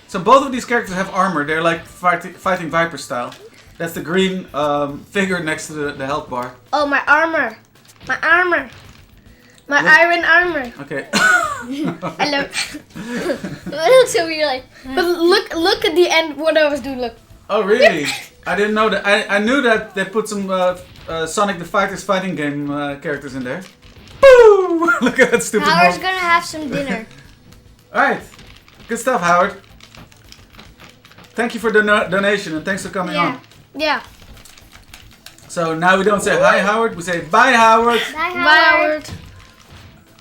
So both of these characters have armor. They're like fighting Viper style. That's the green figure next to the health bar. Oh, my armor. My armor. My What? iron armor. Okay. I love. It looks so weird, like. But look at the end. What I was doing. Look. Oh really? I didn't know that. I knew that they put some Sonic the Fighter's fighting game characters in there. Boo! Look at that stupid Howard's move. gonna have some dinner. Alright. Good stuff, Howard. Thank you for the donation and thanks for coming on. Yeah. So now we don't say hi, Howard. We say bye, Howard. Bye, Bye, Howard.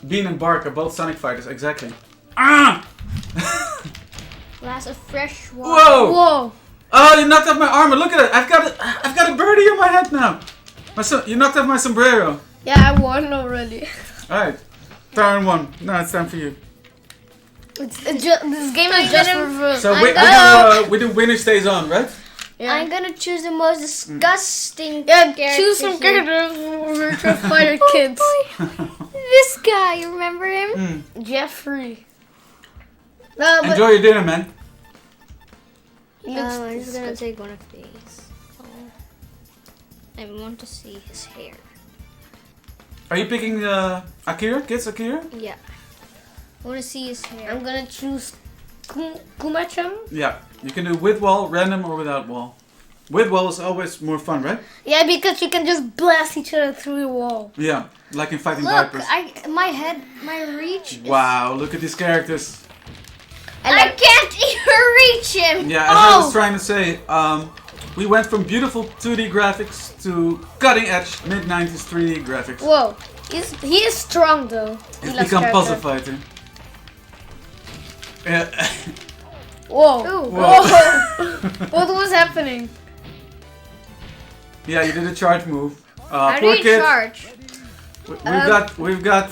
Bean and Bark are both Sonic fighters, exactly. Ah! Glass of fresh water. Whoa! Whoa. Oh, you knocked off my armor. Look at it. I've got a birdie on my head now. You knocked off my sombrero. Yeah, I won already. All right, turn one. Now it's time for you. This game is just for fun. So we do winner stays on, right? Yeah. I'm gonna choose the most disgusting Yeah, character choose some here. characters for Virtua Fighter kids. This guy, you remember him? Jeffrey. No, but Enjoy your dinner, man. he looks I'm just gonna disgusting. take one of these. Oh. I want to see his hair. Are you picking Akira? Kids Akira? Yeah. I want to see his hair. I'm gonna choose Kuma-chan. Yeah. You can do with wall, random, or without wall. With wall is always more fun, right? Yeah, because you can just blast each other through the wall. Yeah, like in Fighting Look, Vipers. my reach. Wow, look at these characters. I can't even reach him. Yeah, as I was trying to say, we went from beautiful 2D graphics to cutting edge mid-90s 3D graphics. Whoa, he is strong though. It's Ila's become character. puzzle fighter. Yeah. Whoa. Ooh. Whoa. What was happening? Yeah, you did a charge move. How do Poor you kid. charge? We've got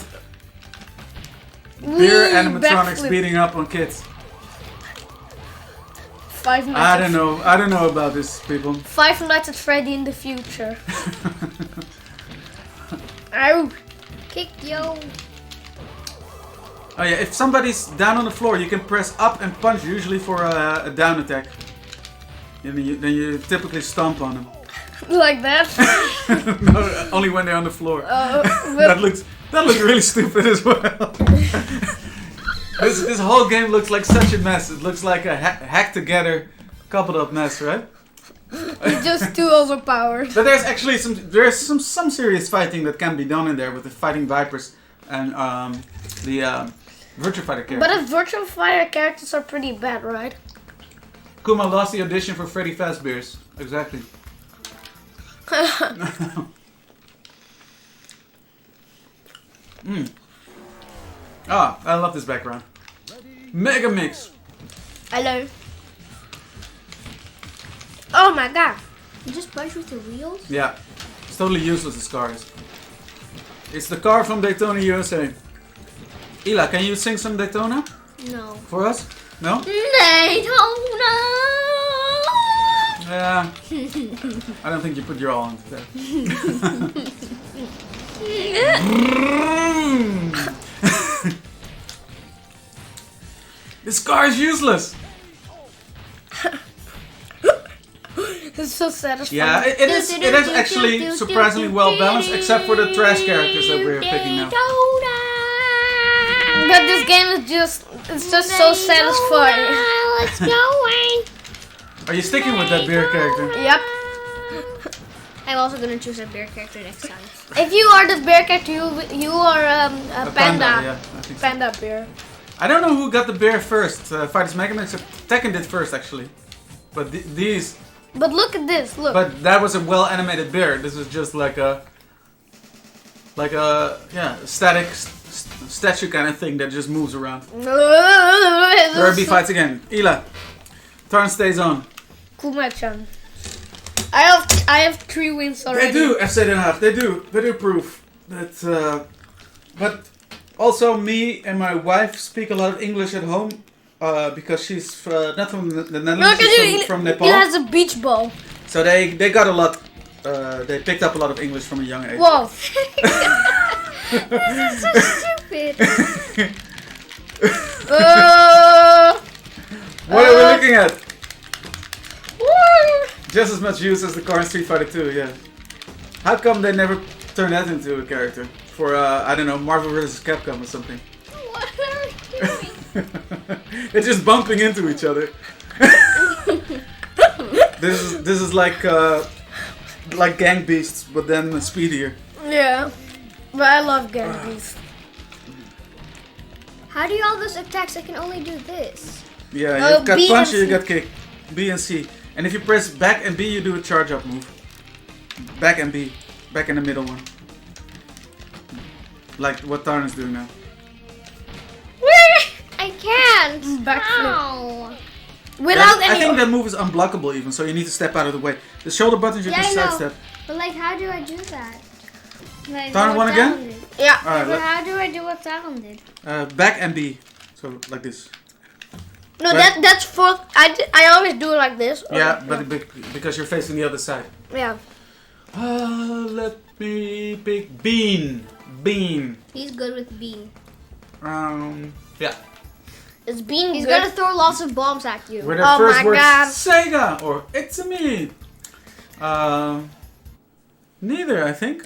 beer Whee, animatronics backflip. beating up on kids. 5 Nights. I don't know about this, people. 5 Nights at Freddy in the future. Ow. Kick yo. Oh yeah, if somebody's down on the floor, you can press up and punch usually for a down attack. Then you typically stomp on them. Like that. No, only when they're on the floor. But That looks really stupid as well. This whole game looks like such a mess. It looks like a hacked together, coupled up mess, right? it's just too overpowered. But there's actually some serious fighting that can be done in there with the Fighting Vipers and the Virtua Fighter characters. But the Virtual Fighter characters are pretty bad, right? Kuma lost the audition for Freddy Fazbear's. Exactly. Ah, I love this background. Megamix. Hello. Oh my god. You just punch with the wheels? Yeah, it's totally useless, this car is. It's the car from Daytona, USA. Ila, can you sing some Daytona No. for us? No? Daytona. Yeah. I don't think you put your all into that. This car is useless. It's so satisfying. Yeah, it is actually surprisingly well balanced, except for the trash characters that we're picking now. But this game is it's just so satisfying. Let's go. Are you sticking with that beer character? Yep. I'm also gonna choose a bear character next time. If you are this bear character, you are a panda. Yeah, I think so. Panda bear. I don't know who got the bear first. Fighters Megamix, Tekken did first actually. But these. But look at this. Look. But that was a well animated bear. This is just like a static statue kind of thing that just moves around. Kirby fights again. Ila. Turn stays on. Kuma-chan. I have 3 wins already. They do, FC Den Haag. They do prove that. But also, me and my wife speak a lot of English at home because she's not from the Netherlands, Look at she's you. from Nepal. He has a beach ball. So they got a lot. They picked up a lot of English from a young age. Whoa. This is so stupid. What are we looking at? Just as much use as the car in Street Fighter 2, yeah. How come they never turn that into a character? For, I don't know, Marvel vs. Capcom or something. What are you doing? They're just bumping into each other. This is like Gang Beasts, but then speedier. Yeah. But I love Gang Beasts. How do you all those attacks? I can only do this. Yeah, Oh, you've got B punch and and you C. got kick. B and C. And if you press back and B, you do a charge up move. Back and B. Back in the middle one. Like what Tarn is doing now. I can't. Backflip. Ow. Without I any. think that move is unblockable even, so you need to step out of the way. The shoulder buttons you Yeah, can I know. sidestep. But like, how do I do that? Like, Tarn what one again? Talon did. Yeah. Alright, But how do I do what Talon did? back and B. So like this. No, But- that's for. I always do it like this. Yeah, but because you're facing the other side. Yeah. Let me pick Bean. Bean. He's good with beam. Yeah. It's being He's good. gonna throw lots of bombs at you. Where the Oh first my word God. Sega or It's a Me. Neither, I think.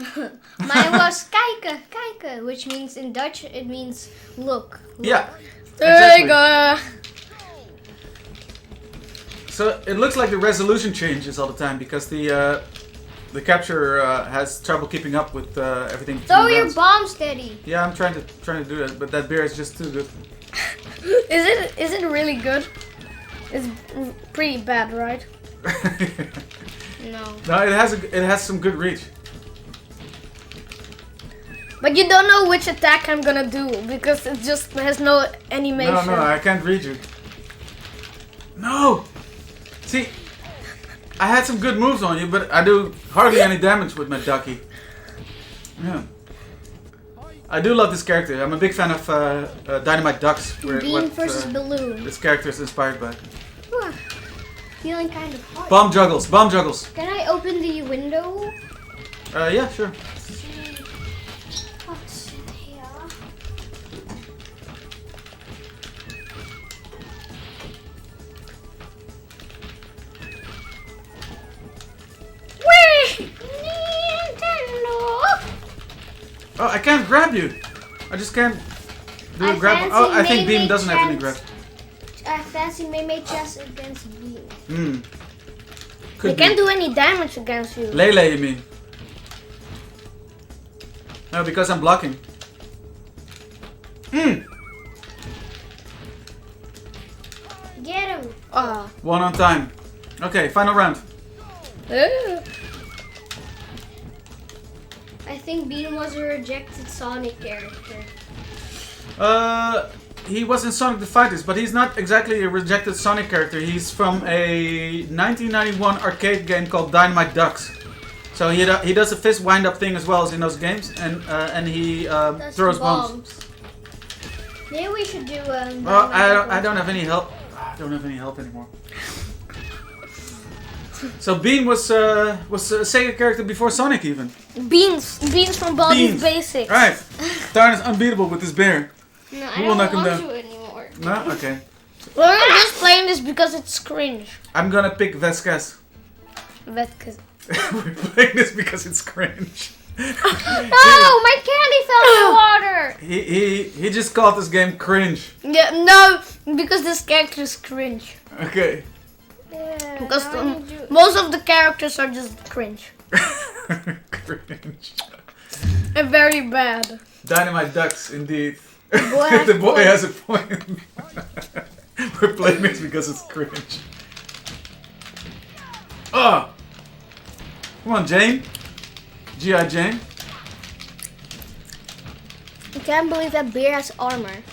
Mine was kijken, which means in Dutch it means look. Yeah. There you Exactly. go. So it looks like the resolution changes all the time because the capture has trouble keeping up with everything. Throw your bomb steady. Yeah, I'm trying to do that, but that beer is just too good. Is it really good? It's pretty bad, right? No. No, it has some good reach. But you don't know which attack I'm gonna do because it just has no animation. No, I can't read you. No! See, I had some good moves on you, but I do hardly any damage with my ducky. Yeah. I do love this character. I'm a big fan of Dynamite Ducks. Bean versus Balloon. This character is inspired by. Whew. Feeling kind of hot. Bomb juggles, bomb juggles. Can I open the window? Yeah, sure. What's in here? Whee! Nintendo! Oh, I can't grab you. I just can't do a grab. Oh, I think Beam doesn't have any grab. I fancy Mei chess against Beam. They can't do any damage against you. Lele, you mean? No, because I'm blocking. Get him! One on time. Okay, final round. I think Bean was a rejected Sonic character. He was in Sonic the Fighters, but he's not exactly a rejected Sonic character. He's from a 1991 arcade game called Dynamite Ducks. So he does a fist wind-up thing as well as in those games, and he throws bombs. Maybe we should do. Well, I don't have any help. I don't have any help anymore. So Bean was a Sega character before Sonic even. Beans from Baldi's Basics. Right. Tarn is unbeatable with this bear. No, Who I will don't knock him want down? to anymore. No, okay. We're just playing this because it's cringe. I'm gonna pick Vesquez. Because We're playing this because it's cringe. Oh, my candy fell in the water! He just called this game cringe. yeah, no, because this character is cringe. Okay. Yeah, Because now I need to- most of the characters are just cringe Cringe. and very bad. Dynamite Ducks, indeed. boy has The a boy point. has a point. We're playing this because it's cringe. Oh! Come on, Jane. G.I. Jane. I can't believe that bear has armor.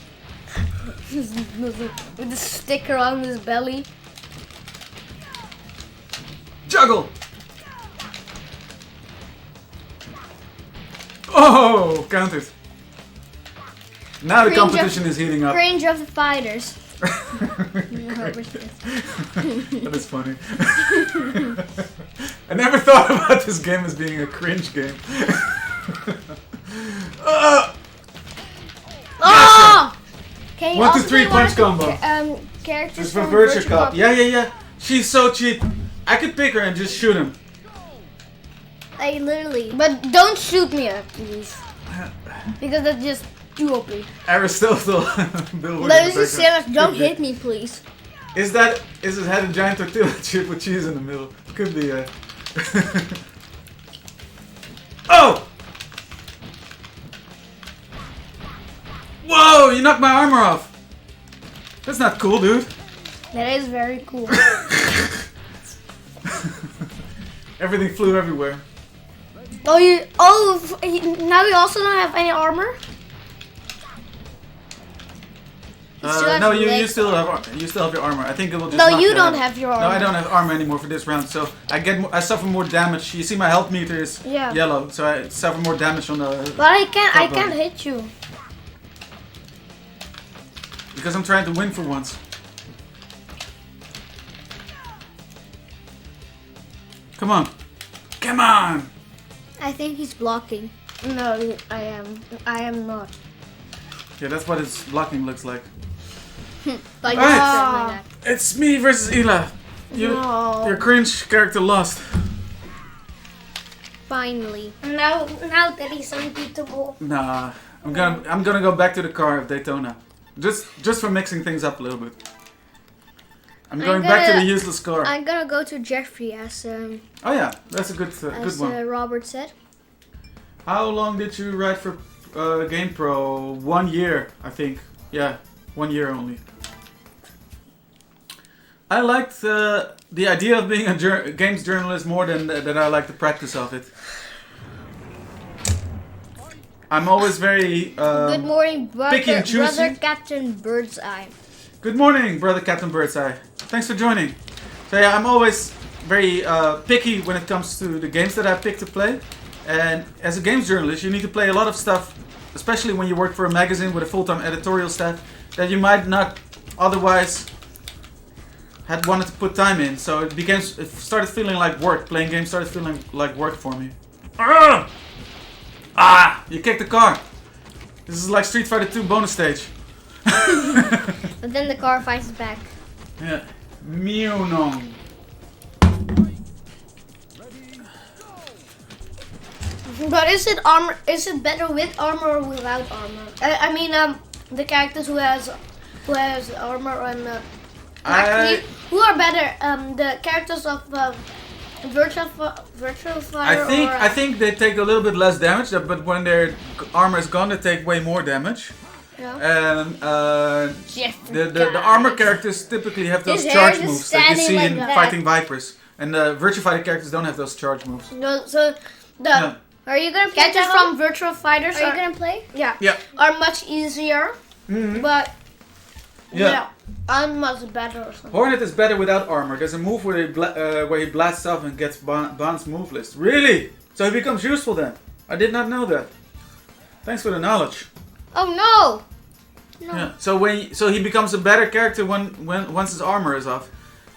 With the sticker on his belly. Juggle! Oh! Countered. Now the Cringe competition is heating up. Cringe of the fighters. That is funny. I never thought about this game as being a cringe game. Oh! Can you 1, 2, also 3 play one punch of the combo. Characters It's for from Virtua Virtua Cop. Cop. Yeah. She's so cheap. I could pick her and just shoot him. Like literally. But don't shoot me up, please. Because that's just too OP. Aristotle. Bill No, Withers this is back serious. Don't hit me, please. Is his head a giant tortilla chip with cheese in the middle? Could be. Oh! Whoa! You knocked my armor off. That's not cool, dude. That is very cool. Everything flew everywhere. Now you also don't have any armor? No, you still have your armor. I think it will just. No, knock you you don't out. have your No, I armor. don't have armor anymore for this round, so I suffer more damage. You see, my health meter is Yeah. yellow, so I suffer more damage on the. But I can't Top hit you. Because I'm trying to win for once. Come on, come on! I think he's blocking. No, I am not. Yeah, that's what his blocking looks like. Like Alright. that. It's me versus Ela. No. Your cringe character lost. Finally. Now that he's unbeatable. Nah, I'm gonna go back to the car of Daytona, just for mixing things up a little bit. I'm going back to the useless car. I'm gonna go to Jeffrey as Oh yeah, that's a good one. Robert said. How long did you write for GamePro? 1 year, I think. Yeah, 1 year only. I liked the idea of being a games journalist more than I like the practice of it. I'm always very Good morning, picky and choosy. brother Captain Birdseye. Good morning, brother Captain Birdseye. Thanks for joining. So yeah, I'm always very picky when it comes to the games that I pick to play. And as a games journalist, you need to play a lot of stuff, especially when you work for a magazine with a full-time editorial staff, that you might not otherwise had wanted to put time in. So it started feeling like work. Playing games started feeling like work for me. Ah! You kicked the car. This is like Street Fighter 2 bonus stage. But then the car fights back. Yeah. Mionong. But is it armor? Is it better with armor or without armor? I mean, the characters who has armor and actually, who are better? The characters of Virtual Fire. I think they take a little bit less damage, but when their armor is gone, they take way more damage. Yeah. And the armor characters typically have those His charge hair is moves that you see standing in like that. Fighting Vipers. And the Virtua Fighter characters don't have those charge moves. No, so the Yeah. Are you gonna play? characters from Virtual Fighters Are you gonna play? Yeah. are much easier, Mhm. but Yeah. yeah, I'm much better or something. Hornet is better without armor. There's a move where he blasts off and gets Bond's move list. Really? So he becomes useful then? I did not know that. Thanks for the knowledge. Oh no! Yeah. So he becomes a better character when once his armor is off.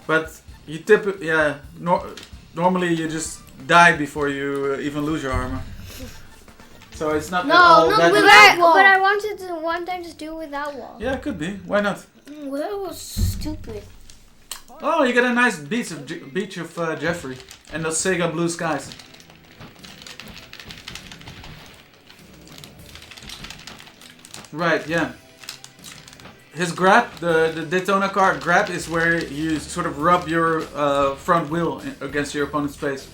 But you normally you just die before you even lose your armor. So it's not at all that without wall. But I wanted to one time just do it without wall. Yeah, it could be. Why not? Well, that was stupid. Oh, you get a nice beach of Jeffrey and those Sega blue skies. Right, yeah. His grab, the Daytona car grab, is where you sort of rub your front wheel against your opponent's face.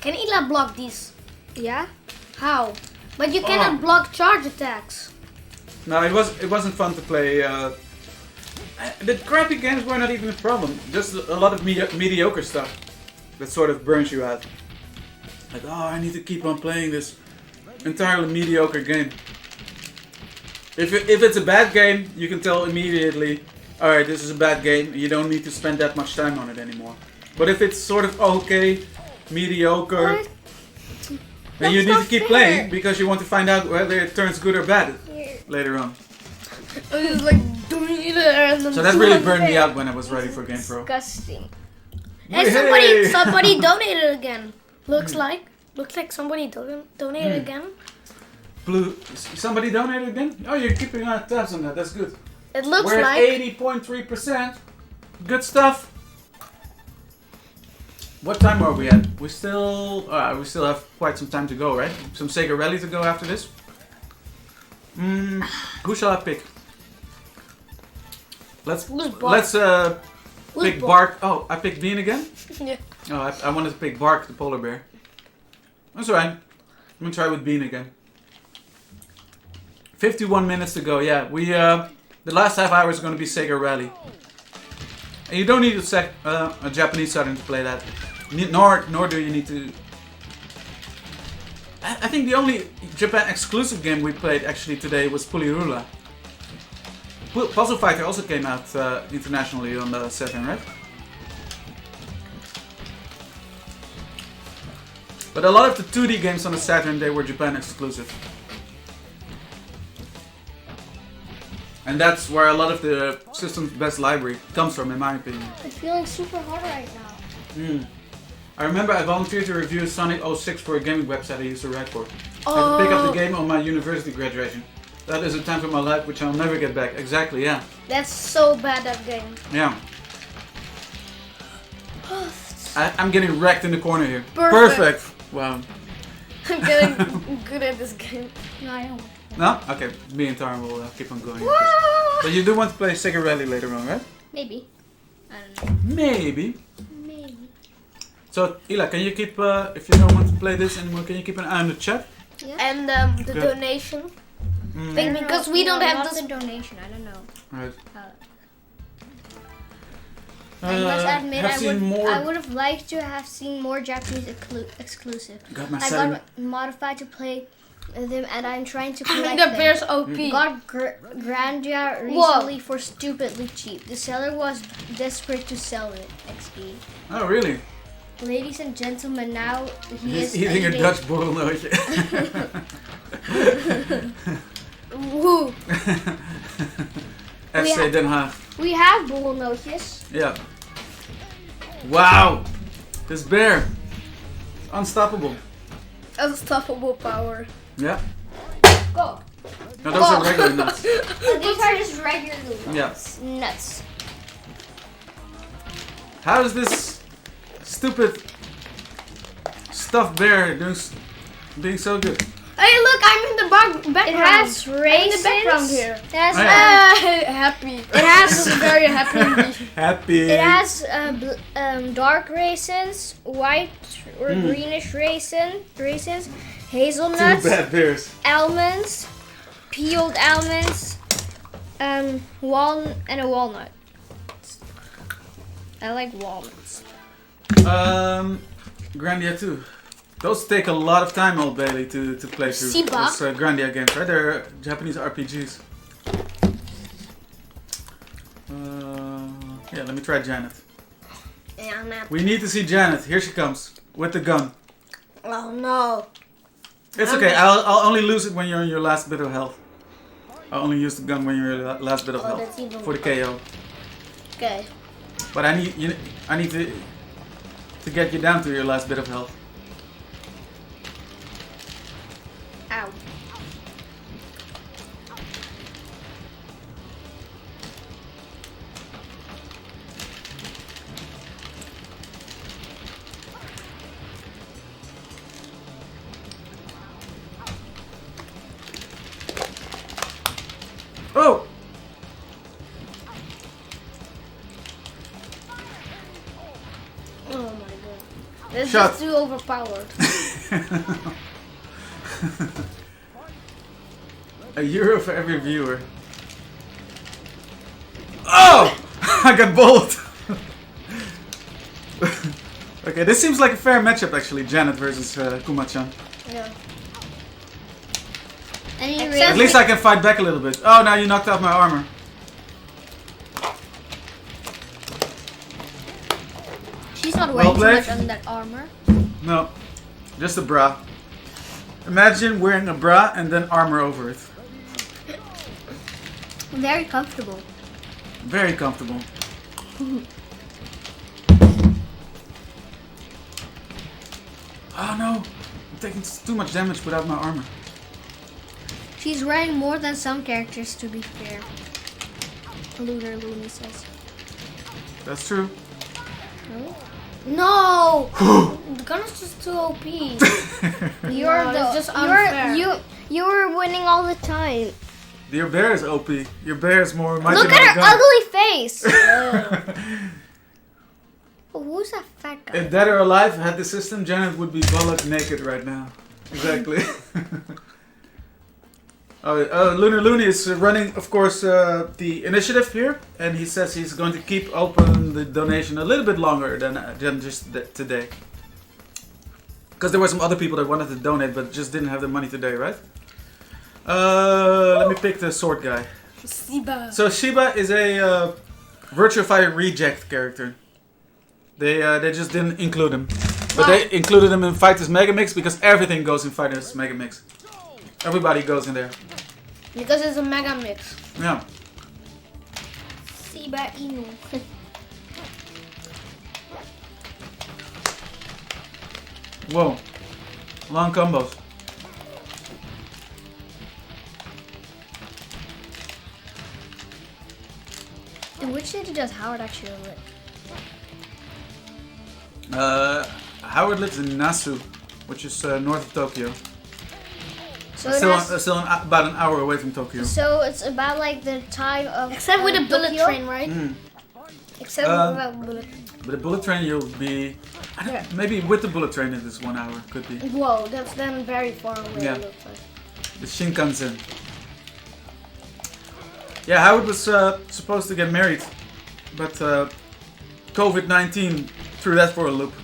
Can Ela block these? Yeah? How? But you cannot block charge attacks. No, it wasn't fun to play. The crappy games were not even a problem. Just a lot of mediocre stuff that sort of burns you out. Like, oh, I need to keep on playing this entirely mediocre game. If it's a bad game, you can tell immediately, alright, this is a bad game, you don't need to spend that much time on it anymore. But if it's sort of okay, mediocre, then you need to keep playing because you want to find out whether it turns good or bad later on. I was like doing it and then So that really burned me out when I was ready for GamePro. Disgusting. And Hey! somebody donated again. Looks like somebody donated again. Somebody donated again? Oh, you're keeping tabs on that. That's good. It looks We're like at 80.3%. Good stuff. What time are we at? We still have quite some time to go, right? Some Sega Rally to go after this. Who shall I pick? Let's pick Bark. Oh, I picked Bean again? Yeah. Oh, I wanted to pick Bark, the polar bear. That's alright. I'm gonna try with Bean again. 51 minutes to go. Yeah, the last half hour is gonna be Sega Rally. And you don't need a Japanese Saturn to play that. Nor do you need to. I think the only Japan exclusive game we played actually today was Pulirula. Puzzle Fighter also came out internationally on the Saturn, right? But a lot of the 2D games on the Saturn, they were Japan exclusive. And that's where a lot of the system's best library comes from, in my opinion. I'm feeling super hot right now. I remember I volunteered to review Sonic 06 for a gaming website I used to write for. I had to pick up the game on my university graduation. That is a time for my life which I'll never get back. Exactly, yeah. That's so bad, that game. Yeah. I'm getting wrecked in the corner here. Perfect. Wow. I'm getting good at this game. No, I don't. No? Okay, me and Taran will keep on going. But you do want to play Sega Rally later on, right? Maybe. I don't know. Maybe. Maybe. So, Ila, can you keep, if you don't want to play this anymore, can you keep an eye on the chat? Yeah. And the Good. donation. Mm. Thing, because we don't have not this. the donation. I don't know. Right. I must admit, have seen more. I would have liked to have seen more Japanese exclusive. Got my I Saturn. got modified to play them, and I'm trying to collect The them. bear's OP. Got Grandia recently for stupidly cheap. The seller was desperate to sell it. XP. Oh, really? Ladies and gentlemen, now he He's is eating a Dutch borrelnootje. Woo. FC Den Haag. We have borrelnootjes. Yeah. Wow! This bear. Unstoppable. Unstoppable power. Yeah. Go. No, those are regular nuts. These are just regular Yeah. nuts. How is this stupid stuffed bear being so good? Hey, look, I'm in the background. It has I'm in raisins. the background here. It has, Oh, yeah. Happy. it has Very happy. Happy. It has dark raisins, white or greenish raisins, Two hazelnuts, bad bears. almonds, peeled almonds, and a walnut. I like walnuts. Grandia 2. Those take a lot of time, Old Bailey, to play through. Siba. Those Grandia games, right? They're Japanese RPGs. Yeah, let me try Janet. We need to see Janet. Here she comes with the gun. Oh no. It's okay. I'll only lose it when you're on your last bit of health. I'll only use the gun when you're on your last bit of that's health even for the KO. Okay. But I need to get you down to your last bit of health. Ow. Oh! Oh my god. This Shot. is too overpowered. €1 for every viewer. Oh! I got bowled! Okay, this seems like a fair matchup actually, Janet versus Kuma-chan. Yeah. At least I can fight back a little bit. Oh, now you knocked out my armor. She's not Well wearing too played. much on that armor. No, just a bra. Imagine wearing a bra and then armor over it. Very comfortable. Very comfortable. Oh no, I'm taking too much damage without my armor. She's wearing more than some characters, to be fair. Lunar Loony says. That's true. No! The gun is just too OP. You're No, the it's just unfair. you were winning all the time. Your bear is OP. Your bear is more mighty Look than at her a gun. ugly face. Oh, who's that fat guy? If Dead or Alive had the system, Janet would be bollock naked right now. Exactly. Lunar Loony is running, of course, the initiative here, and he says he's going to keep open the donation a little bit longer than just today. Because there were some other people that wanted to donate, but just didn't have the money today, right? Let me pick the sword guy. Shiba. So Shiba is a Virtua Fighter reject character. They just didn't include him. But they included him in Fighters Megamix because everything goes in Fighters Megamix. Everybody goes in there. Because it's a mega mix. Yeah. Shiba Inu. Whoa. Long combos. In which city does Howard actually live? Howard lives in Nasu, which is north of Tokyo. So Still about an hour away from Tokyo. So it's about like the time of Except with a bullet Tokyo? train, right? Except without bullet. With a bullet train, you'll be. Maybe with the bullet train, it is 1 hour. Could be. Whoa, that's then very far away. Yeah. It looks like. The Shinkansen. Yeah, Howard was supposed to get married, but COVID-19 threw that for a loop.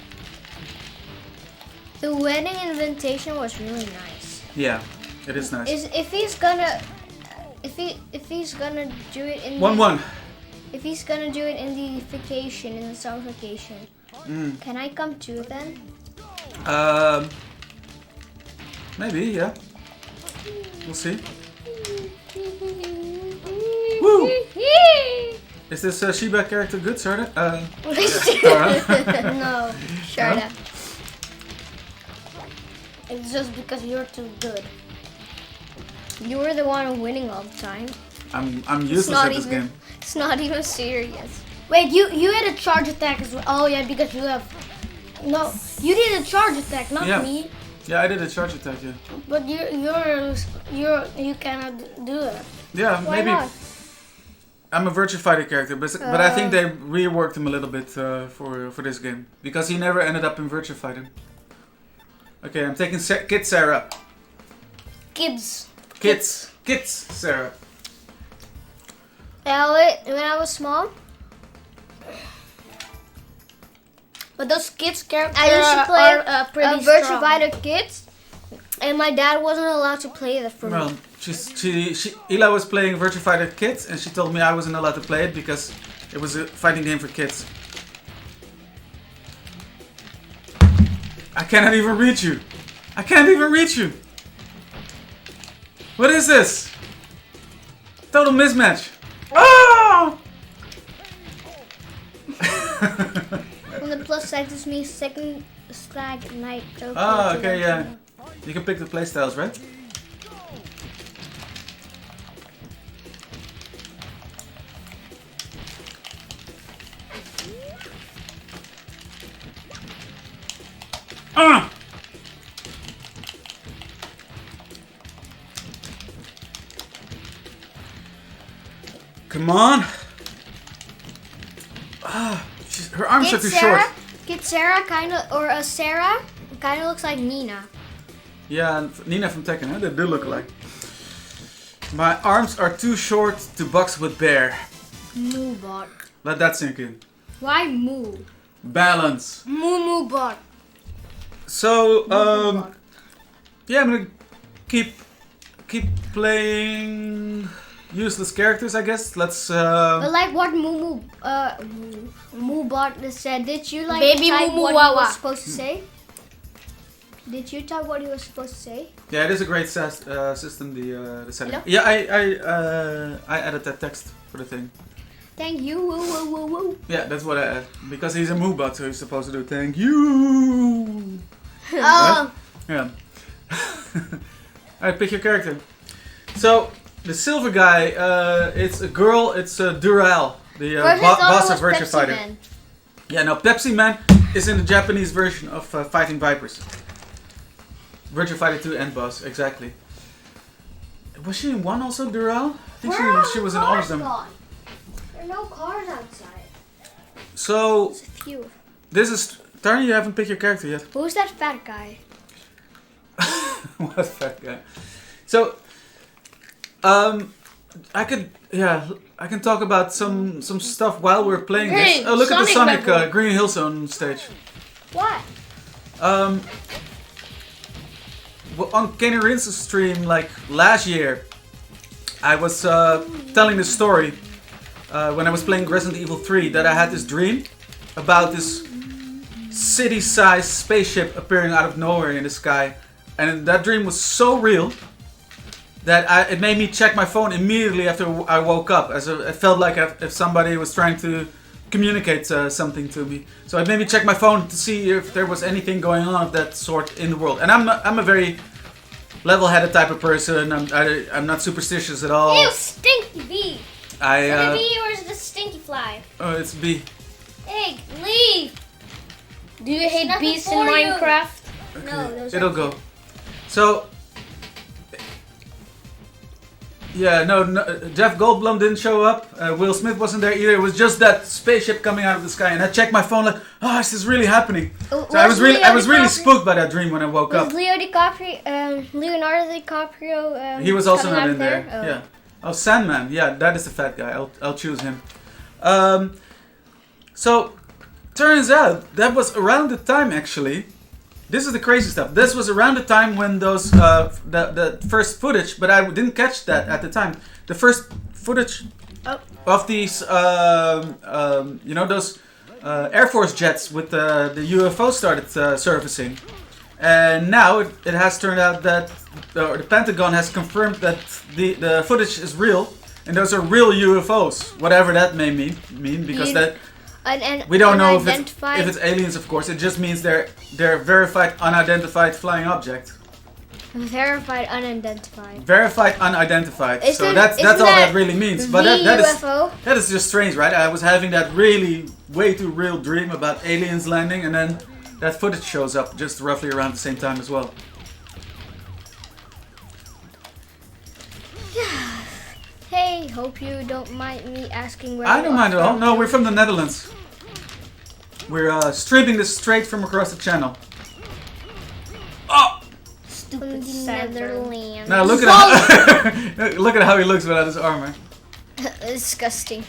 The wedding invitation was really nice. Yeah, it is nice. If he's gonna do it in 1-1. If he's gonna do it in the vacation, in the summer vacation, can I come too then? Maybe, yeah. We'll see. Woo! Is this Shiba character good, Sarda? No, Sharda. It's just because you're too good. You were the one winning all the time. I'm useless at this game. It's not even serious. Wait, you had a charge attack as well. Oh yeah, because you have. No, you did a charge attack, not me. Yeah, I did a charge attack, yeah. But you cannot do that. Yeah, Why maybe. not? I'm a Virtua Fighter character, but I think they reworked him a little bit for this game because he never ended up in Virtua Fighter. Okay, I'm taking Kid Sarah. Kids. Sarah. When I was small, But those kids characters I used to play are pretty Virtua strong. Fighter Kids, and my dad wasn't allowed to play that for Well, me. Ela was playing Virtua Fighter Kids, and she told me I wasn't allowed to play it because it was a fighting game for kids. I cannot even reach you. I can't even reach you. What is this? Total mismatch. Oh! On the plus side, this means second stag night. Oh, okay, yeah. You can pick the playstyles, right? Ah! Come on! Ah, her arms are too short. Kid Sarah Sarah kind of looks like Nina. Yeah, and Nina from Tekken, huh? They do look alike. My arms are too short to box with Bear. Moo bot. Let that sink in. Why moo? Balance. Moo bot. So, yeah, I'm gonna keep playing useless characters, I guess. Let's. But like what Moo bot said, did you like Baby type Moo what Wawa. he was supposed to say? Did you type what he was supposed to say? Yeah, it is a great system. The setting. Hello? Yeah, I added that text for the thing. Thank you. Woo, woo, woo, woo. Yeah, that's what I added because he's a Moobot, so he's supposed to do thank you. Oh, Yeah. Alright, pick your character. So, the silver guy, it's a girl, it's Dural, the boss of Virtua Fighter. Man. Yeah, no, Pepsi Man is in the Japanese version of Fighting Vipers. Virtua Fighter 2 end boss, exactly. Was she in 1 also, Dural? I think she was in all of them. There are no cars outside. So, There's a few. this is... Tarny, you haven't picked your character yet. Who's that fat guy? What fat guy? So, I can talk about some stuff while we're playing this. Hey, Oh, look at the Sonic Sonic Green Hill Zone stage. What? On Kenny Rince's stream, like last year, I was telling the story when I was playing Resident Evil 3 that I had this dream about this city-sized spaceship appearing out of nowhere in the sky, and that dream was so real that it made me check my phone immediately after I woke up, as it felt like if somebody was trying to communicate something to me. So it made me check my phone to see if there was anything going on of that sort in the world. And I'm a very level-headed type of person. I'm not superstitious at all. Ew, stinky bee. Is it a bee or is it a stinky fly? Oh, it's B. Egg, leave. do you hate Nothing bees in for you. Minecraft? No, those It'll are go. So, Yeah, no, Jeff Goldblum didn't show up. Will Smith wasn't there either. It was just that spaceship coming out of the sky, and I checked my phone like, oh, is this really happening? So I was really spooked by that dream when I woke up. Was Leonardo DiCaprio? He was also coming not out in there. Oh. Yeah. Oh, Sandman. Yeah, that is the fat guy. I'll choose him. So turns out that was around the time actually. This is the crazy stuff. This was around the time when those the first footage, but I didn't catch that at the time. The first footage of these, you know, those Air Force jets with the UFO started surfacing, and now it has turned out that the Pentagon has confirmed that the footage is real, and those are real UFOs, whatever that may mean because that. We don't know if it's aliens, of course. It just means they're verified unidentified flying object. Verified unidentified. Verified unidentified. So that's all that really means. But that is just strange, right? I was having that really way too real dream about aliens landing, and then that footage shows up just roughly around the same time as well. Hey, hope you don't mind me asking where I don't mind at all. No, we're from the Netherlands. We're streaming this straight from across the channel. Oh! Stupid Netherlands. Now look at look at how he looks without his armor. Disgusting.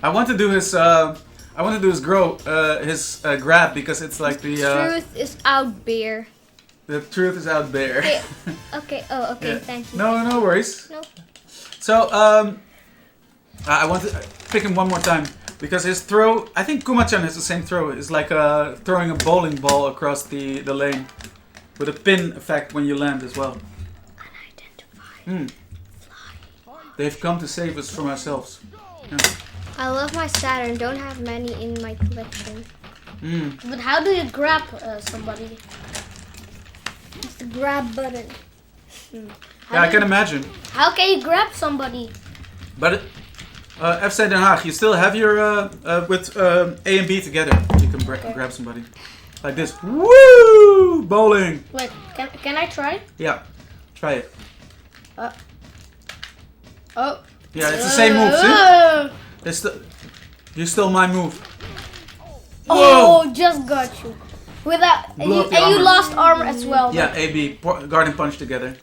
I want to do his grab because it's like the truth is out beer. The truth is out there. Okay. Oh, okay. Yeah. Thank you. No worries. Nope. So, I want to pick him one more time because his throw. I think Kuma-chan has the same throw. It's like throwing a bowling ball across the lane with a pin effect when you land as well. Unidentified. They've come to save us from ourselves. Yeah. I love my Saturn. Don't have many in my collection. But how do you grab somebody? It's the grab button. Yeah, I can imagine. How can you grab somebody? But FC Den Haag, you still have your with A and B together. You can grab somebody like this. Woo! Bowling. Wait, can I try? Yeah, try it. Oh. Yeah, it's the same move. See? You stole my move. Oh, just got you. Without and you lost armor as well. Yeah, AB, guard and punch together.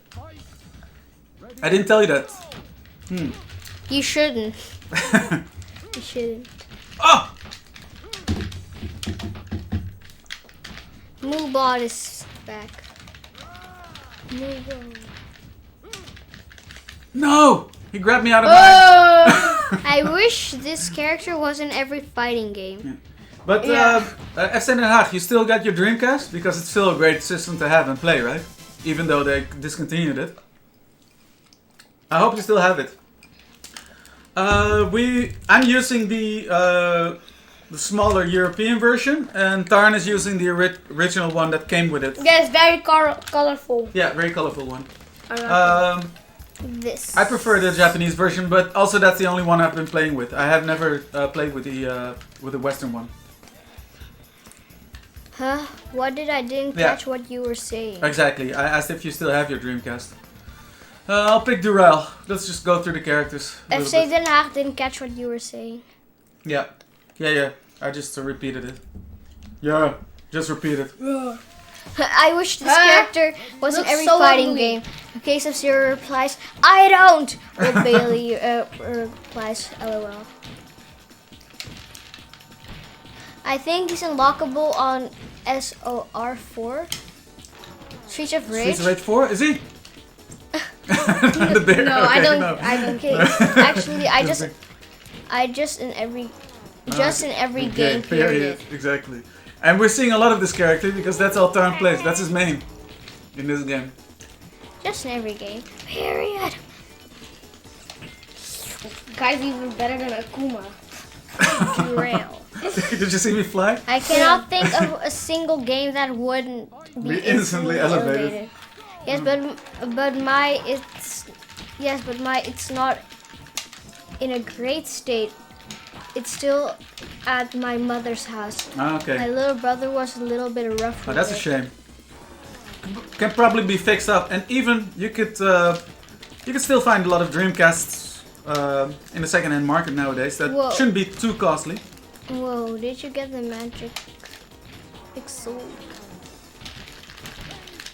I didn't tell you that. You shouldn't. You shouldn't. Oh! Moobot is back. Moobot. No! He grabbed me out of my... I wish this character was in every fighting game. Yeah. But FC Den Haag, you still got your Dreamcast? Because it's still a great system to have and play, right? Even though they discontinued it. I hope you still have it. I'm using the smaller European version, and Tarn is using the original one that came with it. Yeah, it's very colorful. Yeah, very colorful one. This. I prefer the Japanese version, but also that's the only one I've been playing with. I have never played with the Western one. Huh? What did I didn't catch what you were saying? Exactly. I asked if you still have your Dreamcast. I'll pick Durrell. Let's just go through the characters. FC Den Haag didn't catch what you were saying. Yeah. I just repeated it. Yeah, just repeat it. I wish this character was in every fighting game. In case of Zero replies, I don't! Or Bailey replies, LOL. I think he's unlockable on SOR4. Streets of Rage. Streets of Rage 4? Is he? The bear? No, okay, I don't. No. Okay, actually, I just in every game period. Exactly. And we're seeing a lot of this character because that's all Tarn plays. That's his main in this game. Just in every game period. Guy's even better than Akuma. Derail. Did you see me fly? I cannot think of a single game that wouldn't be instantly elevated. Yes, but my it's not in a great state. It's still at my mother's house. Ah, okay. My little brother was a little bit rough. Oh, that's a shame. can probably be fixed up, and even you could still find a lot of Dreamcasts in the second-hand market nowadays that Whoa. shouldn't be too costly. Whoa, did you get the magic pixel?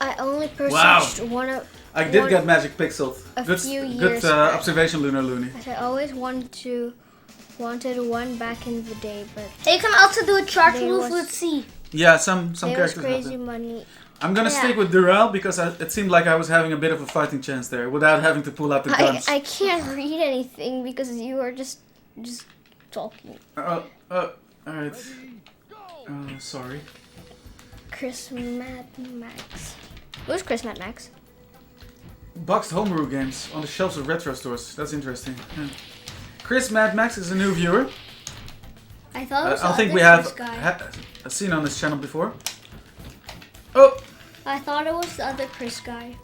I only purchased one of. I did one- get Magic Pixel. a Good, few good years back. observation, Lunar Loony. I always wanted one back in the day, but You can also do a charge There move was- with C. Yeah, some there was characters have crazy them. money. I'm gonna Yeah. stick with Durell because it seemed like I was having a bit of a fighting chance there without having to pull out the guns. I can't read anything because you are just talking. Alright. Sorry. Chris Mad Max. Who's Chris Mad Max? Boxed homebrew games on the shelves of retro stores. That's interesting. Yeah. Chris Mad Max is a new viewer. I thought it was I don't the think other we have Chris guy. seen on this channel before. Oh! I thought it was the other Chris guy.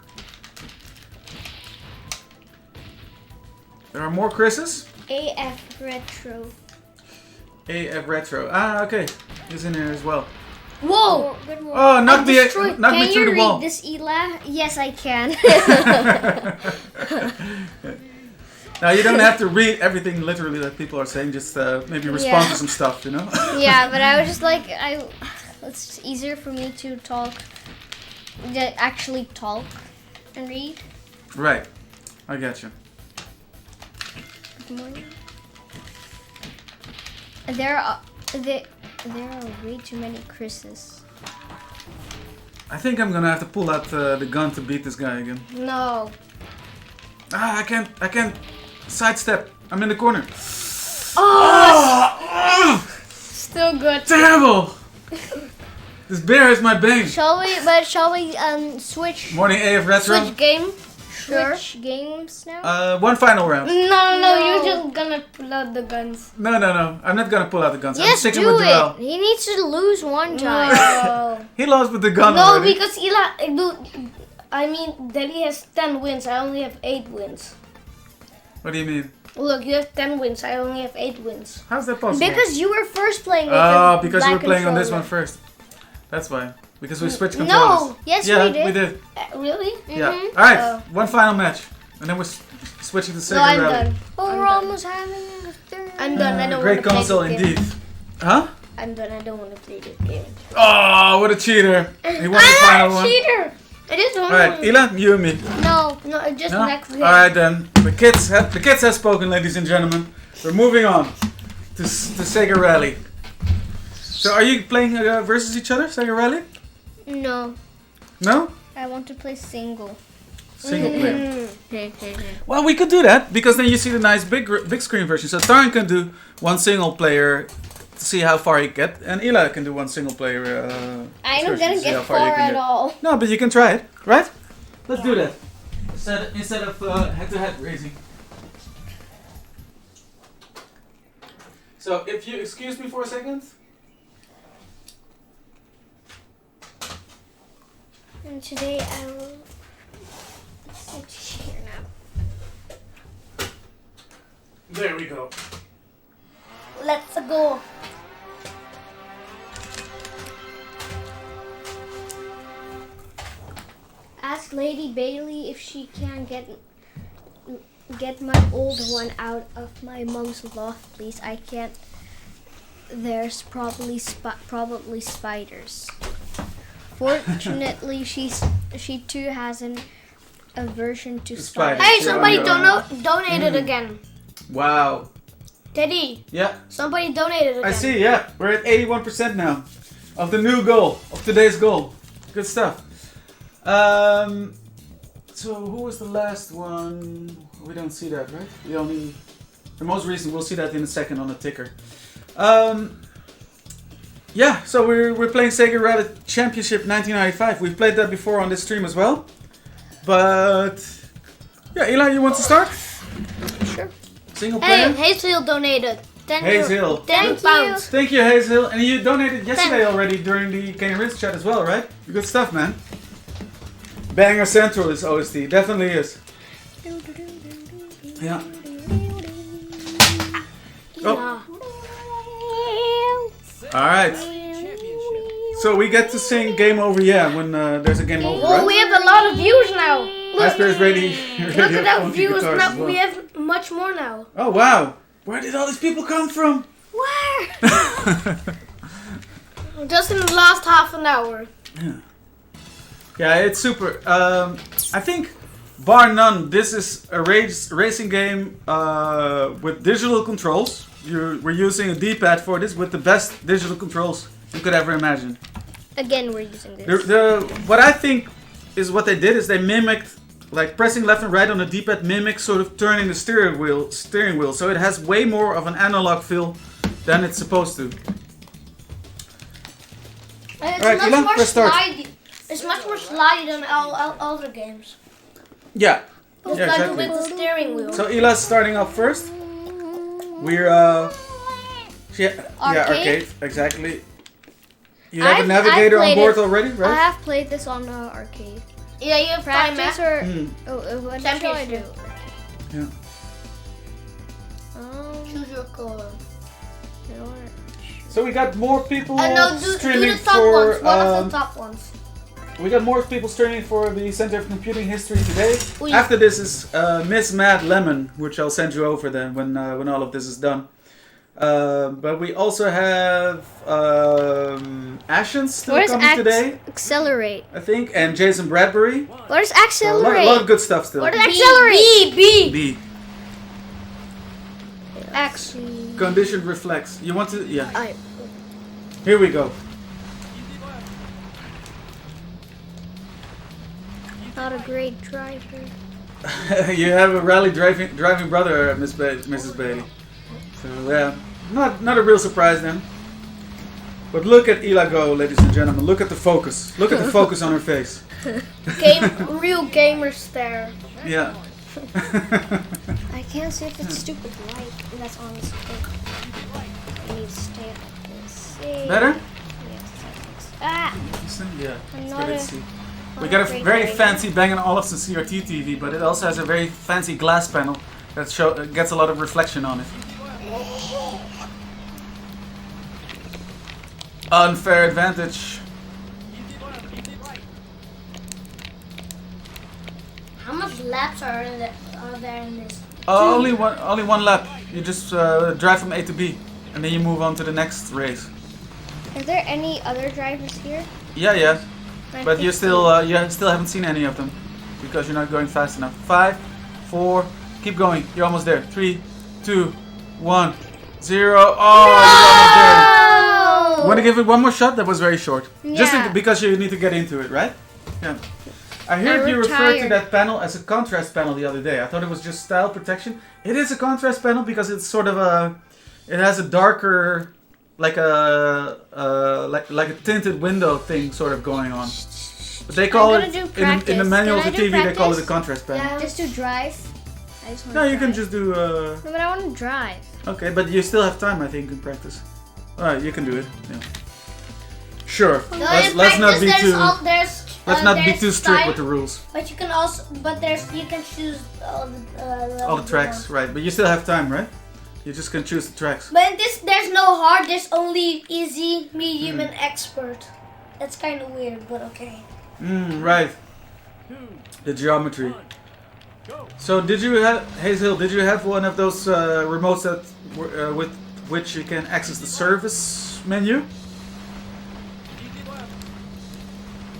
There are more Chris's. AF Retro. AF Retro. Ah, okay. He's in here as well. Whoa! Good one. Oh, knock me Can through you the read wall. this, Ela? Yes, I can. Now you don't have to read everything literally that people are saying. Just maybe respond to some stuff, you know. Yeah, but I was just like, it's easier for me to talk, actually talk and read. Right. I get you. Good morning. There are way too many Chris's. I think I'm gonna have to pull out the gun to beat this guy again. No. Ah, I can't sidestep. I'm in the corner. Oh! Still good. Terrible! This bear is my bane. Shall we switch Morning AF Retro. Switch game. Sure. switch games now? One final round. No, you're just gonna pull out the guns. No. I'm not gonna pull out the guns. I'm Yes, sticking do with it. Durell. He needs to lose one time. No. He lost with the gun No, already. because Daddy has 10 wins. I only have 8 wins. What do you mean? Look, you have 10 wins. I only have 8 wins. How's that possible? Because you were first playing with Oh, the because you were black playing on this one controller. first. That's why. Because we switched No. controllers. Yes, yeah, we did. Really? Yeah. Mhm. Alright, Oh. one final match. And then we're switching to Sega No, I'm Rally. done. Oh, I'm we're done. almost having a third. I'm done. I don't Great want to play console this game. indeed. Huh? I'm done. I don't want to play this game. Oh, what a cheater. He won the final one. Cheater! It is one. Alright, Ela, you and me. No. No, it's just No? next game. Alright then. The kids have spoken, ladies and gentlemen. We're moving on to Sega Rally. So are you playing versus each other, Sega Rally? No. No? I want to play single. Single player. Mm. Well, we could do that because then you see the nice big screen version. So Taran can do one single player to see how far he get, and Ela can do one single player. I'm not version gonna to see how get far you far can at get. all. No, but you can try it, right? Let's do that. Instead of head-to-head racing. So, if you excuse me for a second. And today I will switch here now. There we go. Let's go. Ask Lady Bailey if she can get my old one out of my mom's loft, please. I can't. There's probably spiders. Fortunately, she too has an aversion to Spiders. spiders. Hey, Yeah, somebody yeah. donated again. Wow. Teddy, Yeah, somebody donated again. I see. Yeah, we're at 81% now of the new goal of today's goal. Good stuff. So who was the last one? We don't see that, right? We only the most recent. We'll see that in a second on the ticker. Yeah. So we're playing Sega Rally Championship 1995. We've played that before on this stream as well. But yeah, Eli, you want to start? Sure. Single Hey, player. Hazel donated. 10 Hazel. 10 Thank pounds. Thank you, Hazel. And you donated yesterday already during the Kane Rinse chat as well, right? Good stuff, man. Banger Central is OST. Definitely is. Yeah. Oh. Alright. So we get to sing "Game Over, Yeah" when there's a game over, Well, right? we have a lot of views now. Asper's ready. Look at our views now. We have much more now. Oh wow! Where did all these people come from? Where? Just in the last half an hour. Yeah, it's super. I think, bar none, this is a racing game with digital controls. We're using a D-pad for this with the best digital controls you could ever imagine. Again, we're using this. What I think is what they did is they mimicked, like pressing left and right on the D-pad mimics sort of turning the steering wheel, so it has way more of an analog feel than it's supposed to. And it's Alright, much Ila, more press start. slidey. It's much more slidey than all other games. Yeah. It's Yeah, like exactly. with the steering wheel. So Ila's starting up first. We're arcade, exactly. You have a navigator on board already, right? I have played this on arcade. Yeah, you have time, Practice Matt. or what shall I do? Yeah. Choose your color. So we got more people No, do streaming the top for. ones. One of the top ones. We got more people streaming for the Center of Computing History today. Oei. After this is Miss Mad Lemon, which I'll send you over then when all of this is done. But we also have Ashens still Where's coming today, Accelerate? I think, and Jason Bradbury. Where's So a Accelerate? lot of good stuff still. What is Accelerate? B. B. X. Conditioned reflex. You want to? Yeah. I- Here we go. Not a great driver. You have a rally driving brother, Mrs. Bailey. So yeah, not a real surprise then. But look at Ila go, ladies and gentlemen. Look at the focus. Look at the focus on her face. Real gamer stare. Yeah. I can't see if it's stupid light that's on the screen. I need to stay up and see. Better? Ah! Yeah. I'm Let's not get it, a- see. not We got a great very driver. fancy Bang & Olufsen CRT TV, but it also has a very fancy glass panel that gets a lot of reflection on it. Unfair advantage. How much laps are there in this? Only one lap. You just drive from A to B, and then you move on to the next race. Are there any other drivers here? Yeah. I But think you still haven't seen any of them because you're not going fast enough. 5, 4, keep going. You're almost there. 3, 2, 1, 0. Oh, you're almost there. You want to give it one more shot? That was very short. Just Yeah. because you need to get into it, right? Yeah. I heard you referred to that panel as a contrast panel the other day. I thought it was just style protection. It is a contrast panel because it's sort of it has a darker, like a tinted window thing sort of going on. But they call gonna it do in the practice. manual of Can the I do TV. They call it a practice? contrast panel. Yeah. Just to drive? I just want No, to you can drive. just do. No, but I want to drive. Okay, but you still have time, I think, in practice. Alright, you can do it. Yeah. Sure. No, Let's in not be practice, too. Let's not be there's too strict style, with the rules. But you can also, you can choose All the tracks, right? But you still have time, right? You just can choose the tracks. But in this, there's no hard. There's only easy, medium, and expert. That's kind of weird, but okay. Right. The geometry. So did you have Hazel? Did you have one of those remotes that with which you can access the service menu?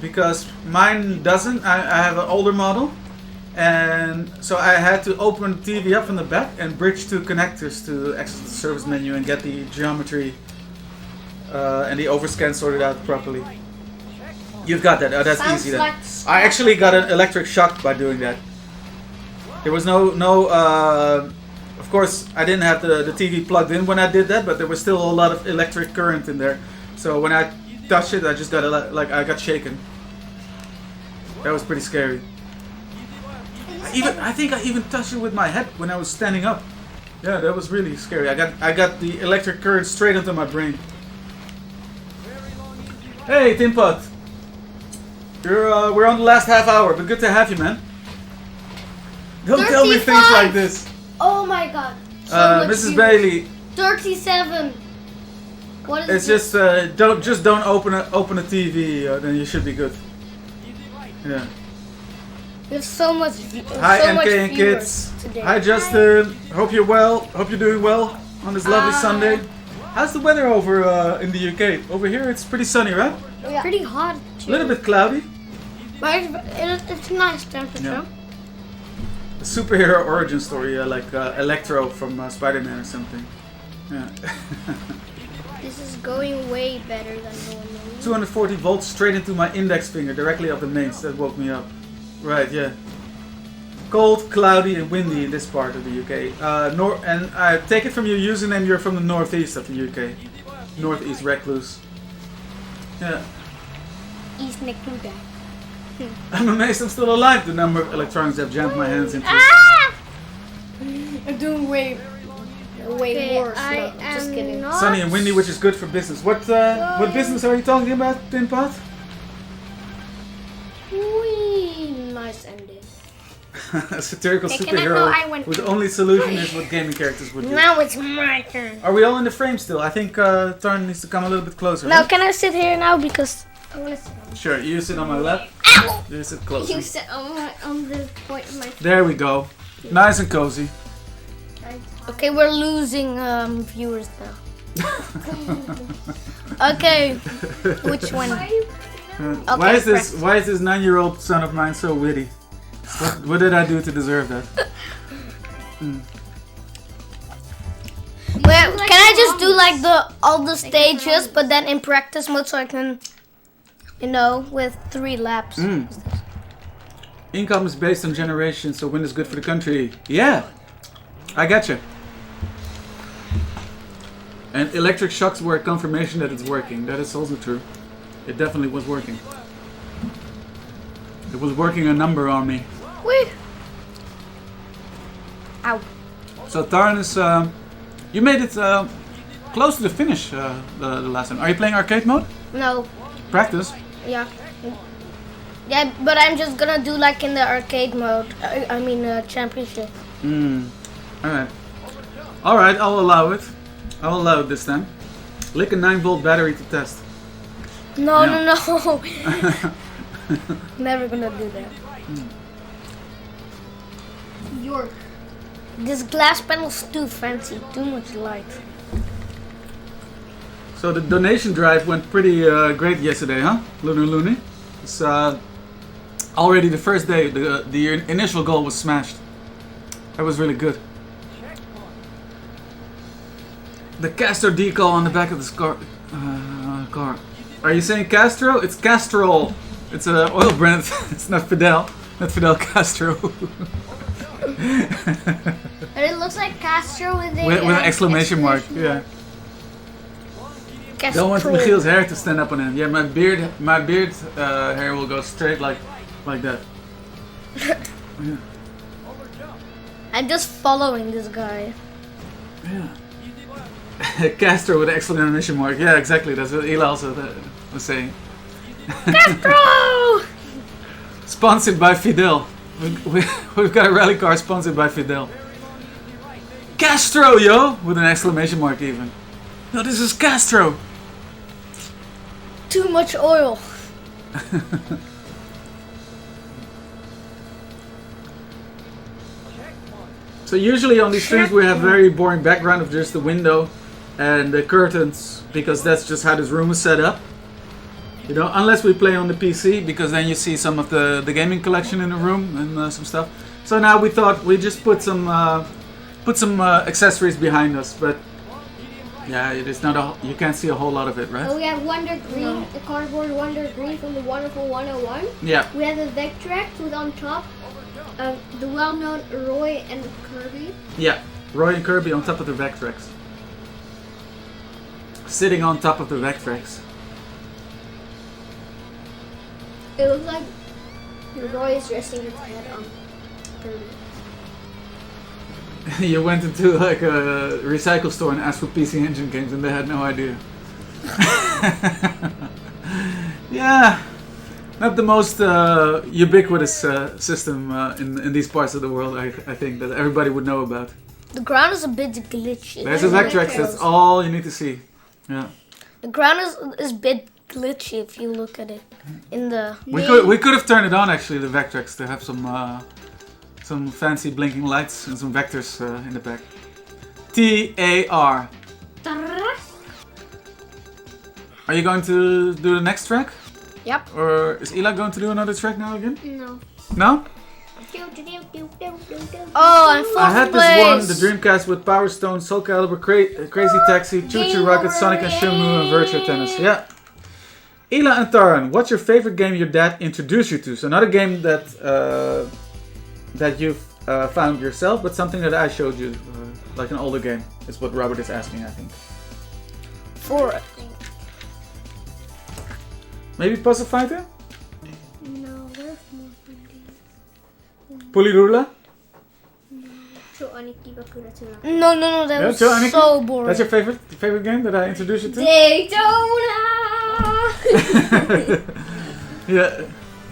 Because mine doesn't. I have an older model, and so I had to open the TV up from the back and bridge two connectors to access the service menu and get the geometry and the overscan sorted out properly. You've got that. Oh, that's Sounds easy then. like I actually got an electric shock by doing that. There was no. Of course, I didn't have the TV plugged in when I did that, but there was still a lot of electric current in there. So when I touched it, I just got I got shaken. That was pretty scary. I think I even touched it with my head when I was standing up. Yeah, that was really scary. I got the electric current straight into my brain. Hey, Timpot. We're on the last half hour, but good to have you, man. Don't tell me things 35. like this. Oh my god. So much Mrs. views. Bailey. 37. What is It's this? just don't open a TV, then you should be good. Yeah. There's so much. Hi so MK much and viewers kids. today. Hi Justin. Hope you're well. Hope you're doing well on this lovely Sunday. How's the weather over in the UK? Over here it's pretty sunny, right? Yeah. Pretty hot. A little bit cloudy. But it's a nice temperature. Yeah. A superhero origin story, like Electro from Spider-Man or something. Yeah. This is going way better than normal. 240 volts straight into my index finger, directly off the mains. That woke me up. Right, yeah. Cold, cloudy, and windy in this part of the UK. And I take it from your username, you're from the northeast of the UK. Northeast Recluse. Yeah. East Nicknuga. I'm amazed I'm still alive, the number of electronics I've jammed my hands into. I'm doing way worse. I No, just am kidding. not. Sunny and windy, which is good for business. What business are you talking about, Pinpot? Wee, nice ending. A satirical Okay, can I know I superhero went with first? only solution is what gaming characters would do. Now it's my turn. Are we all in the frame still? I think Tarn needs to come a little bit closer. Now right? can I sit here now because I want to sit on. Sure, you sit on my lap. You sit closer. You sit on the point of my. There we go. Nice and cozy. okay we're losing viewers now. Okay, which one? Why is this 9-year-old son of mine so witty? What did I do to deserve that? Well, can I just do like all the stages, but then in practice mode, so I can, with 3 laps. Income is based on generation, so wind is good for the country. Yeah, I gotcha. And electric shocks were a confirmation that it's working. That is also true. It definitely was working. It was working a number on me. Wee. Ow. So Tarn is, you made it close to the finish the last time. Are you playing arcade mode? No. Practice. Yeah. Yeah, but I'm just gonna do like in the arcade mode. I mean, championship. Alright. Alright, I'll allow it. I'll allow it this time. Lick a 9-volt battery to test. No, Yeah. no. Never gonna do that. York. This glass panel's too fancy. Too much light. So the donation drive went pretty great yesterday, huh? Lunar Loony. It's already the first day. The initial goal was smashed. That was really good. The Castro decal on the back of the car. Are you saying Castro? It's Castrol. It's an oil brand. It's not Fidel. Not Fidel Castro. But it looks like Castro with a with an exclamation mark. Yeah. Don't want Castrol. Michiel's hair to stand up on end. Yeah, my beard hair will go straight like that. Yeah. I'm just following this guy. Yeah. Castro with an exclamation mark. Yeah, exactly. That's what Ela also was saying. Castro! Sponsored by Fidel. We've got a rally car sponsored by Fidel. Castro, yo! With an exclamation mark even. No, this is Castro. Too much oil. So usually on these streams we have very boring background of just the window and the curtains, because that's just how this room is set up. You know, unless we play on the PC, because then you see some of the gaming collection in the room and some stuff. So now we thought we'd just put some accessories behind us, but yeah, it is not you can't see a whole lot of it, right? Oh, we have Wonder Green, the cardboard Wonder Green from the Wonderful 101. Yeah. We have the Vectrex with on top the well-known Roy and Kirby. Yeah, Roy and Kirby on top of the Vectrex. Sitting on top of the Vectrex. It looks like Roy is resting his head on Kirby. You went into like a recycle store and asked for PC Engine games and they had no idea. Yeah, not the most ubiquitous system in these parts of the world, I think, that everybody would know about. The ground is a bit glitchy. There's a Vectrex, that's all you need to see. Yeah. The ground is a bit glitchy if you look at it in the. We could have turned it on actually, the Vectrex, to have some fancy blinking lights and some vectors in the back. TAR. Are you going to do the next track? Yep. Or is Ela going to do another track now again? No. No? Oh, I'm fourth I had place. this one, the Dreamcast with Power Stone, Soul Calibur, Crazy Taxi, Choo Choo Rocket, Sonic and Shenmue, and Virtua Tennis. Yeah. Ela and Taran, what's your favorite game your dad introduced you to? So not a game that that you've found yourself, but something that I showed you, like an older game. Is what Robert is asking, I think. 4. Maybe Puzzle Fighter? No, there's more fun games. Polyrula? No, that was Joe Aniki? so boring. That's your favorite game that I introduced you to? Daytona! Yeah,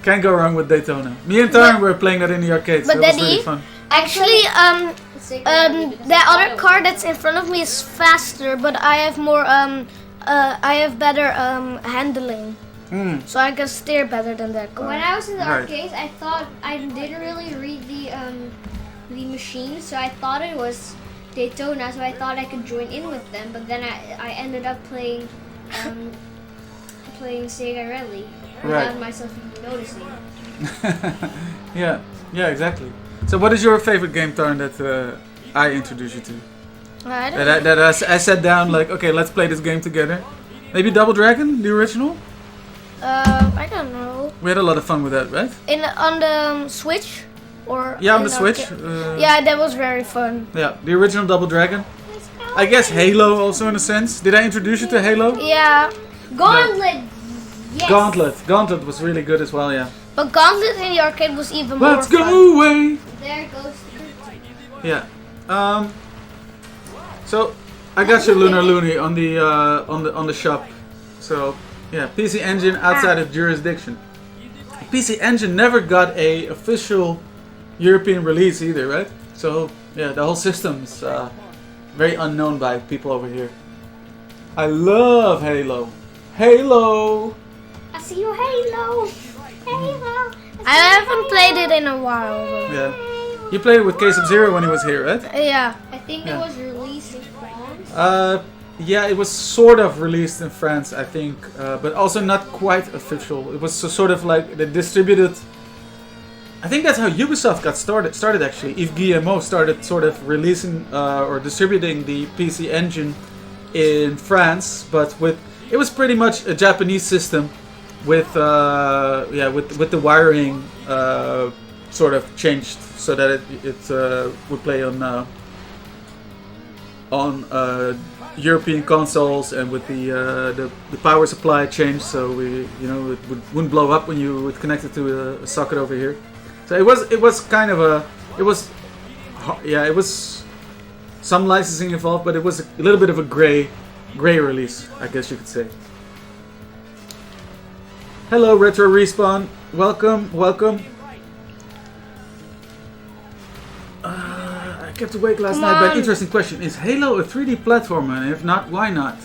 can't go wrong with Daytona. Me and Taran were playing that in the arcade, so But it was Daddy, really fun. Actually, the other car that's in front of me is faster, but I have more I have better handling. So I can steer better than that car. When I was in the Right. arcades, I thought I didn't really read the machine, so I thought it was Daytona, so I thought I could join in with them. But then I ended up playing playing Sega Rally without Right. myself even noticing. Yeah, exactly. So what is your favorite game, Taran, that I introduced you to? I don't know. That I sat down like, okay, let's play this game together. Maybe Double Dragon, the original? I don't know. We had a lot of fun with that, right? On the Switch or Yeah, on in the Switch. yeah, that was very fun. Yeah, the original Double Dragon. I guess Halo also in a sense. Did I introduce you to Halo? Yeah, Gauntlet! Yes! Gauntlet was really good as well, yeah. but Gauntlet in the arcade was even more Let's fun. go away! There goes the Yeah. So I got your Lunar Loony on the shop. So yeah, PC Engine outside of jurisdiction. PC Engine never got a official European release either, right? So yeah, the whole system's very unknown by people over here. I love Halo. Halo. I see you, Halo! Halo! I haven't played it in a while. Though. Yeah. You played it with K-Sub-Zero when he was here, right? Yeah. I think it was released in France. Yeah, it was sort of released in France, I think, but also not quite official. It was sort of like the distributed. I think that's how Ubisoft got started actually. Yves Guillemot started sort of releasing or distributing the PC Engine in France, but it was pretty much a Japanese system with with the wiring sort of changed so that it would play on European consoles, and with the power supply changed, so it wouldn't blow up when you would connect it to a socket over here. So it was kind of it was some licensing involved, but it was a little bit of a gray release, I guess you could say. Hello Retro Respawn, welcome. I kept awake last night by an interesting question. Is Halo a 3D platformer? And if not, why not?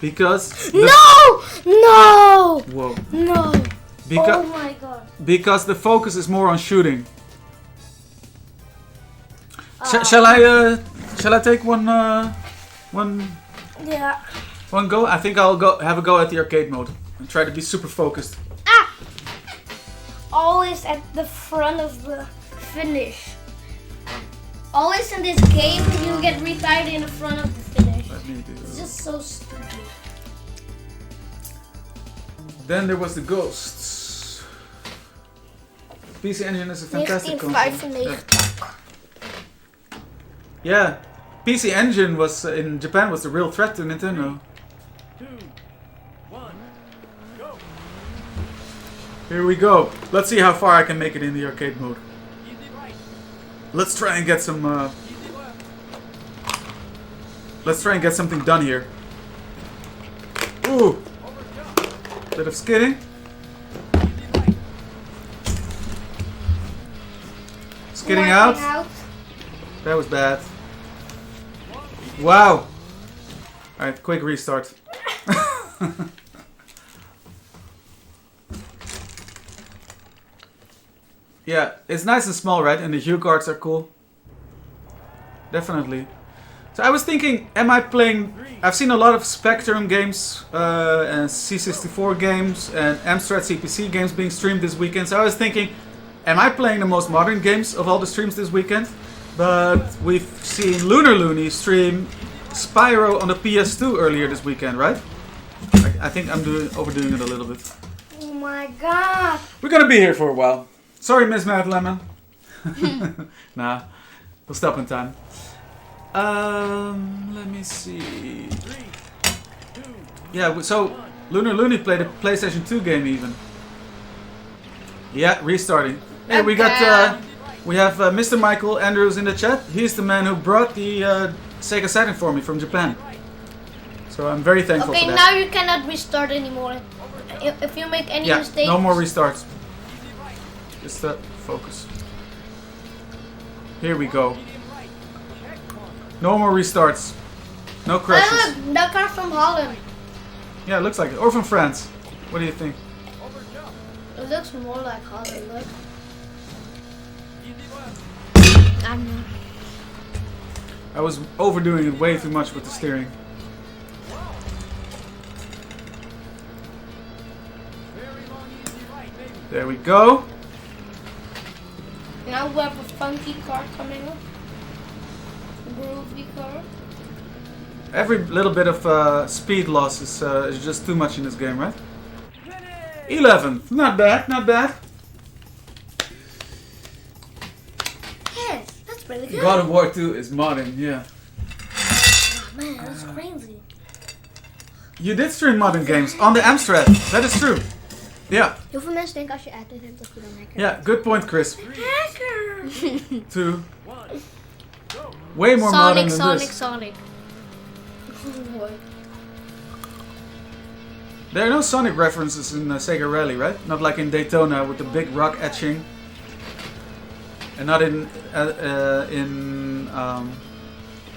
Because... No! Whoa. No! Because, Oh my god. because the focus is more on shooting. Shall I take one Yeah. go? I think I'll go have a go at the arcade mode and try to be super focused. Always at the front of the finish. Always in this game, you get retired in the front of the finish. Let me do. It's just so stupid. Then there was the Ghosts. PC Engine is a fantastic console. 1995. Yeah, PC Engine was in Japan was the real threat to Nintendo. 2, 1, go! Here we go. Let's see how far I can make it in the arcade mode. Let's try and get some. Let's try and get something done here. Ooh, bit of skidding. Skidding out. That was bad. Wow. Alright, quick restart. Yeah, it's nice and small, right? And the hue cards are cool. Definitely. So I was thinking, am I playing... I've seen a lot of Spectrum games, and C64 games, and Amstrad CPC games being streamed this weekend. So I was thinking, am I playing the most modern games of all the streams this weekend? But we've seen Lunar Loony stream Spyro on the PS2 earlier this weekend, right? I think I'm overdoing it a little bit. Oh my god. We're gonna be here for a while. Sorry, Miss Mad Lemon. Nah, we'll stop in time. Let me see. Yeah, so Lunar Loony played a PlayStation 2 game even. Yeah, restarting. Hey, we got we have Mr. Michael Andrews in the chat. He's the man who brought the SEGA Saturn for me from Japan. So I'm very thankful for that. Okay, now you cannot restart anymore. If you make any mistakes. No more restarts. Just focus. Here we go. No more restarts. No crashes. Look, that car from Holland. Yeah, it looks like it. Or from France. What do you think? It looks more like Holland, look. I was overdoing it way too much with the steering. There we go. Now we have a funky car coming up. Groovy car. Every little bit of speed loss is just too much in this game, right? 11th. Not bad, not bad. Yes, that's really good. God of War 2 is modern, yeah. Oh man, that's crazy. You did stream modern games on the Amstrad. That is true. Ja. Heel veel mensen denken als je admin hebt dat je dan hacker Ja, good point, Chris. Hacker! 2. Way more modern than Sonic, this. Sonic. There are no Sonic references in Sega Rally, right? Not like in Daytona with the big rock etching. And not in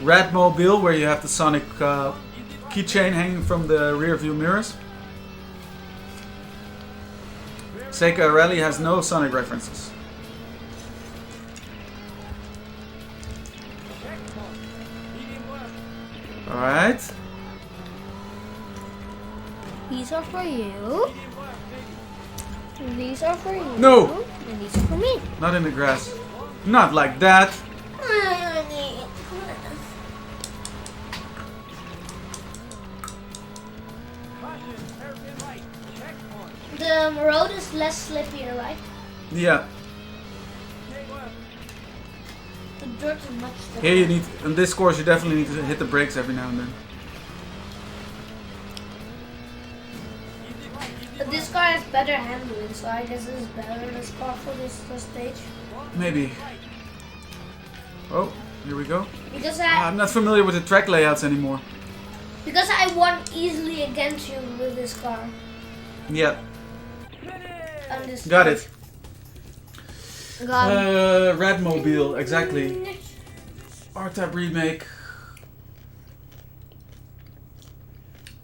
Radmobile, where you have the Sonic keychain hanging from the rear view mirrors. Sega Rally has no Sonic references. Alright. These are for you. These are for you. No! And these are for me. Not in the grass. Not like that. The road is less slippier, right? Yeah. The dirt is much slippier. Here you need, in this course you definitely need to hit the brakes every now and then. But this car has better handling, so I guess this is better, this car for this stage. Maybe. Oh, here we go. Because I'm not familiar with the track layouts anymore. because I won easily against you with this car. Yeah. On this Got car. it. Got it. Radmobile, exactly. R-Type remake.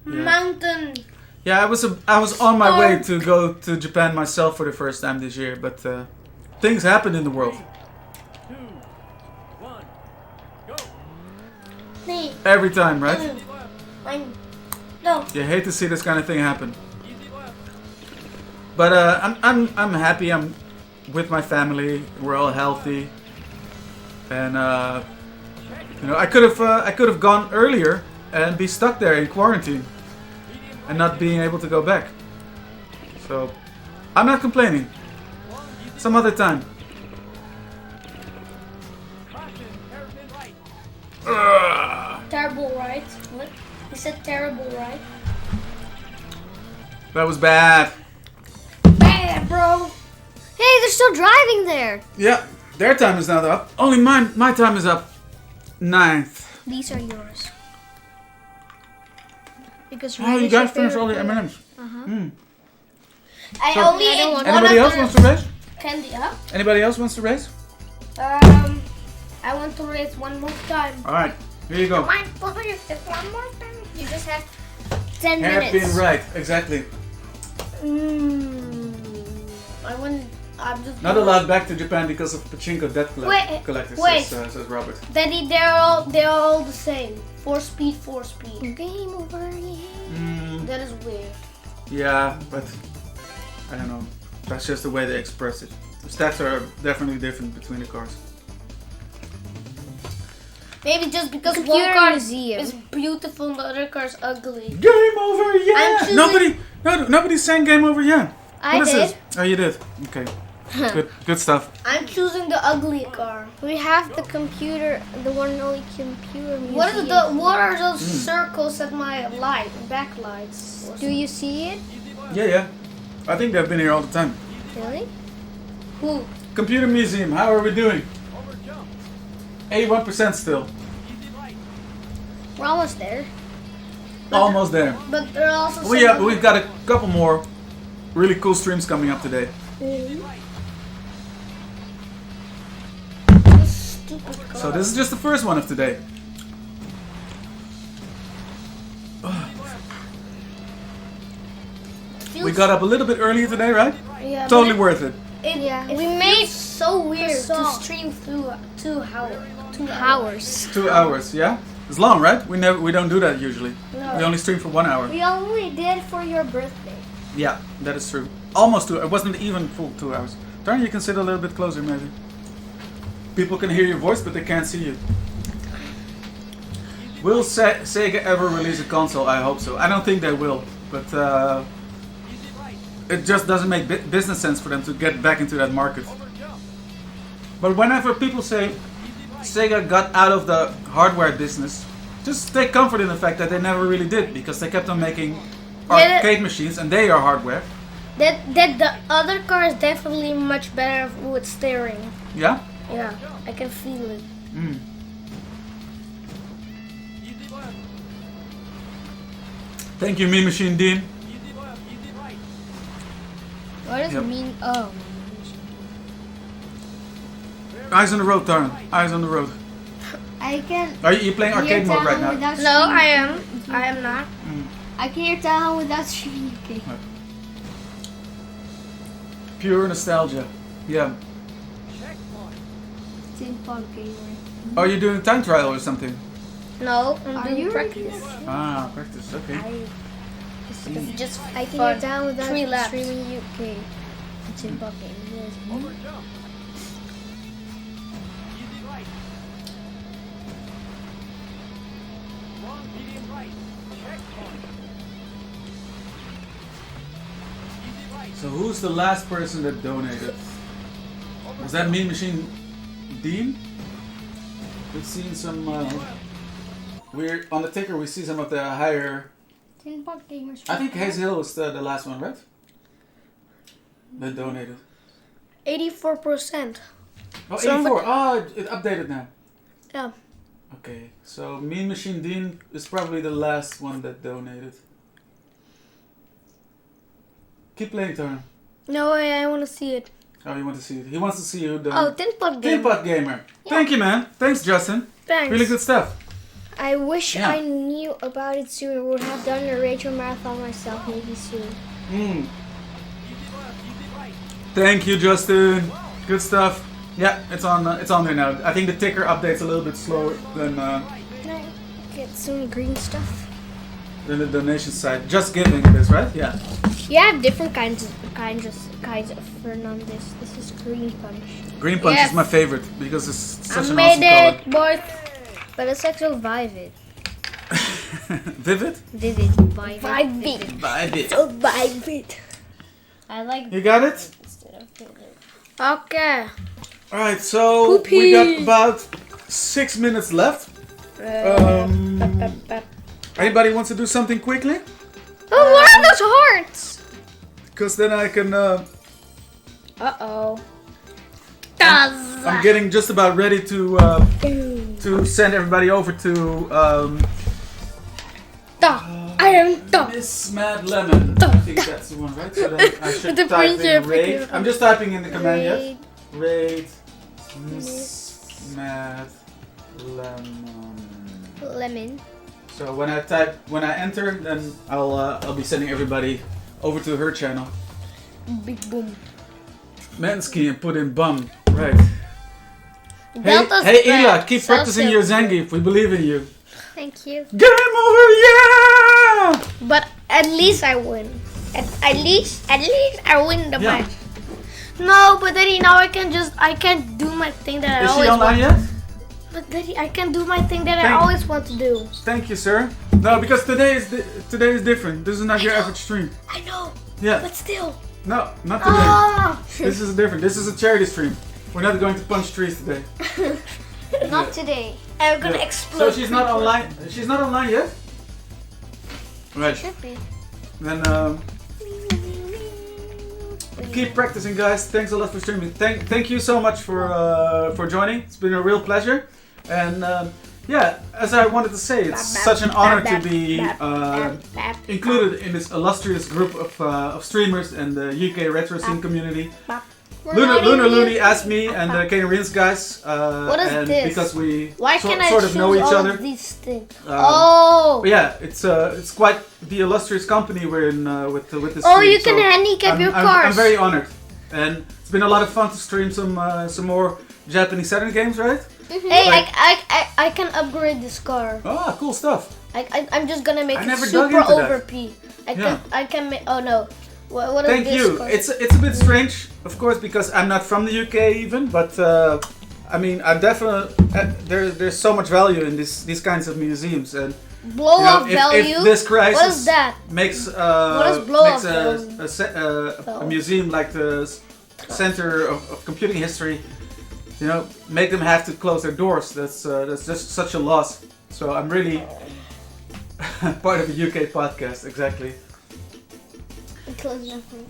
Yeah. Mountain. Yeah, I was on my way to go to Japan myself for the first time this year, but things happen in the world. 2, 1, go! Nee. Every time, right? No. You hate to see this kind of thing happen. But I'm happy. I'm with my family. We're all healthy, and you know, I could have gone earlier and be stuck there in quarantine and not being able to go back. So I'm not complaining. Some other time. Terrible, right? What? He said terrible, right? That was bad. Bad, bro. Hey, they're still driving there. Yeah, their time is not up. Only my time is up. 9th. These are yours. Because Oh, you guys finished all the M&Ms. I So- only ate one Anybody of else the wants to race? candy, huh? Anybody else wants to race? I want to race one more time. All right, here you go. One more time. you just have 10 Hairpin minutes. right, exactly. I'm just Not allowed back to Japan because of pachinko debt collectors, wait. says Robert. Daddy, they're all the same. 4 speed. Game over. That is weird. Yeah, but I don't know. That's just the way they express it. The stats are definitely different between the cars. Maybe just because one Computer car museum. is beautiful and the other car is ugly. Game over, yeah! I'm choosing- Nobody's saying game over, yeah. I What is did. this? Oh, you did. Okay. Good stuff. I'm choosing the ugly car. We have the computer, the one and only computer museum. What are those circles at my backlights? Do you see it? Yeah. I think they've been here all the time. Really? Who? Computer museum, how are we doing? 81% still. We're almost there. Almost there. But there are also some We've got a couple more really cool streams coming up today. stupid cars. So this is just the first one of today. We got up a little bit earlier today, right? Yeah, Totally but worth it. we made so weird to stream through 2 hours. 2 Hours. 2 hours, yeah? It's long, right? We don't do that usually. No. We only stream for 1 hour. We only did it for your birthday. Yeah, that is true. Almost 2. It wasn't even full 2 hours. Darn, you can sit a little bit closer, maybe. People can hear your voice, but they can't see you. Will Sega ever release a console? I hope so. I don't think they will, but it just doesn't make business sense for them to get back into that market. But whenever people say Sega got out of the hardware business, just take comfort in the fact that they never really did, because they kept on making arcade machines, and they are hardware. That the other car is definitely much better with steering. Yeah? Yeah, I can feel it. Thank you, Me Machine Dean. What does it mean? Oh. Eyes on the road, Tarn. Eyes on the road. I can Are you playing arcade mode right now? without No, streaming. I am not. I can hear Tahan without streaming. Okay. Pure nostalgia. Yeah. Tin Pong Gamer. Are you doing time trial or something? No, I'm Are doing you practice. Ah, practice. Okay. It's just I can fun. hear Tahan without 3 laps. streaming UK. Tin Pong Gamer. So who's the last person that donated? Was that Mean Machine Dean? We've seen some. We're on the ticker. We see some of the higher. Tin Pong Gamers. I think Hazel was the last one, right? That donated. 84%. Oh, Somebody- 84. Oh, it updated now. Yeah. Okay, so Mean Machine Dean is probably the last one that donated. Keep playing, Turn. No, I want to see it. Oh, you want to see it? He wants to see who Oh, Tin Pot Game. Tinpot Gamer. Thank you, man. Thanks, Justin. Thanks. Really good stuff. I wish Yeah. I knew about it sooner. Would have done a Rachel marathon myself maybe soon. Thank you, Justin. Good stuff. Yeah, it's on there now. I think the ticker updates a little bit slower than Can I get some green stuff? the donation side. Just giving it is, right? Yeah. You have different kinds of Fernandez. This is green punch. Green Punch Yes. is my favorite because it's such I an made awesome it, boys. But it's like so vivid. color. Vivid? Vivid. Vivid. Vivid. So vivid. I like You got it? instead of vivid. Okay. Alright, so we got about 6 minutes left. Anybody wants to do something quickly? Oh, what are those hearts? Because then I can. Uh-oh. I'm getting just about ready to send everybody over to Miss Mad Lemon. I think that's the one, right? So then I should the type in friendship raid. picture. I'm just typing in the command yet. Raid. Raid Miss Mad Lemon. Lemon. So when I enter, then I'll be sending everybody over to her channel. Big boom. Mansky and put in bum. Right. Delta's Hey back. Ela, keep So practicing your Zangief. We believe in you. Thank you. Game over, yeah! But at least I win. At least I win the Yeah. match. No, but Daddy, now I can't do my thing that I Is she always online want. yet? But Daddy, I can do my thing that I Thank- always want to do. Thank you, sir. No, because today is different. This is not your average stream. I know, Yeah. but still. No, not today. Ah! This is different. This is a charity stream. We're not going to punch trees today. Not today. I'm gonna Yeah. explode. So she's not online. She's not online yet. Right. Should be. Then keep practicing, guys. Thanks a lot for streaming. Thank you so much for joining. It's been a real pleasure. And yeah, as I wanted to say, it's such an honor to be included in this illustrious group of streamers and the UK retro scene community. Lunar Loony asked me and the Canarians guys, What is and this? because we Why can I sort choose of know each all other. of these things? But yeah, it's quite the illustrious company we're in with this. Oh, stream, you can handicap your I'm cars. very honored, and it's been a lot of fun to stream some more Japanese Saturn games, right? Hey, Like- I can upgrade this car. Ah, cool stuff. I'm just gonna make I it never dug super into that. over P. Yeah. I can make. Oh no. What is Thank this you. car? It's a bit strange, of course, because I'm not from the UK even, but I mean, I'm definitely there's so much value in these kinds of museums, and blow up if value. this crisis What is that? makes is blow makes up a museum like the Center of Computing History, make them have to close their doors. That's just such a loss. So I'm really part of a UK podcast, exactly.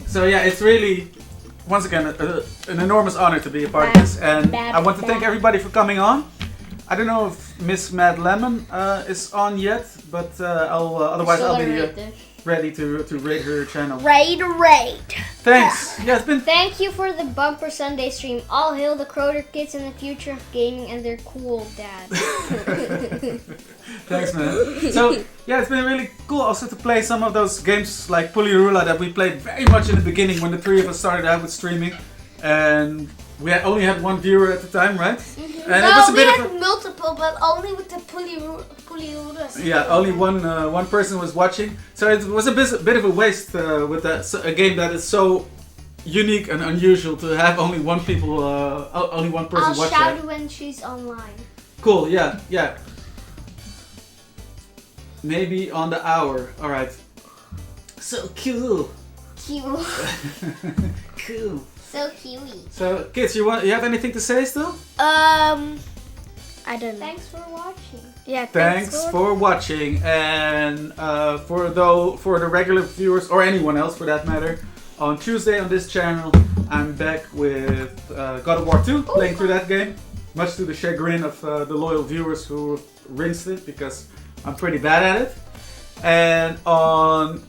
So yeah, it's really, once again, an enormous honor to be a part of this, and I want to thank everybody for coming on. I don't know if Miss Mad Lemon is on yet, but otherwise I'll be ready to raid her channel. Raid. Thanks. Yeah, it's been. Thank you for the bumper Sunday stream. All hail the Croter kids and the future of gaming and their cool dad. Thanks, man. So yeah, it's been really cool also to play some of those games like Polyrula that we played very much in the beginning when the three of us started out with streaming, and we only had one viewer at the time, right? And it was a we bit had of a, multiple, but only with the Polyurus. yeah, only one person was watching, so it was a bit of a waste with a game that is so unique and unusual to have only one person I'll watch shout it. when she's online. Cool, yeah. Maybe on the hour. All right. So cool. Cute. Cool. So cute. So kids, you have anything to say still? I don't know. Thanks for watching. Yeah, Thanks for watching, and for the regular viewers or anyone else for that matter, on Tuesday on this channel, I'm back with God of War 2, playing through that game, much to the chagrin of the loyal viewers who rinsed it because I'm pretty bad at it. And on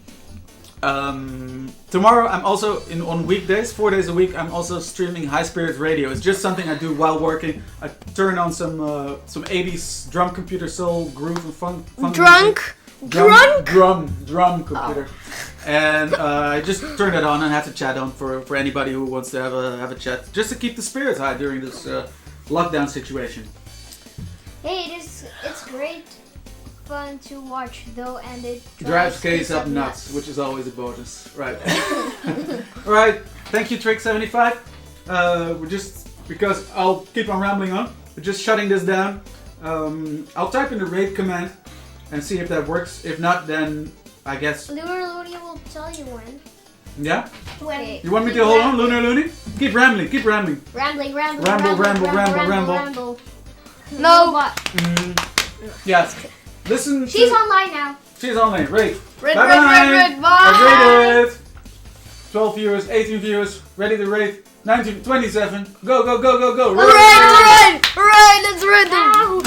tomorrow, I'm also on weekdays, 4 days a week. I'm also streaming High Spirits Radio. It's just something I do while working. I turn on some 80s drum computer soul groove and fun Drunk? music. Drum computer. And I just turn it on and have to chat on for anybody who wants to have a chat, just to keep the spirits high during this lockdown situation. Hey, it's great fun to watch though, and it Drives Case up nuts, which is always a bonus. Right. Alright, thank you Trick75. We're just, because I'll keep on rambling on, we're just shutting this down. I'll type in the raid command and see if that works. If not, then I guess. Lunar Loony will tell you when. Yeah? When. You want me to hold on, Lunar Loony? Keep rambling. Rambling. Ramble. No. What? Yeah. Listen. She's online now. She's online. Raid. Red, Bye. bye. I've raided. 12 viewers, 18 viewers, ready to raid. 19, 27. Go. Alright, let's raid them.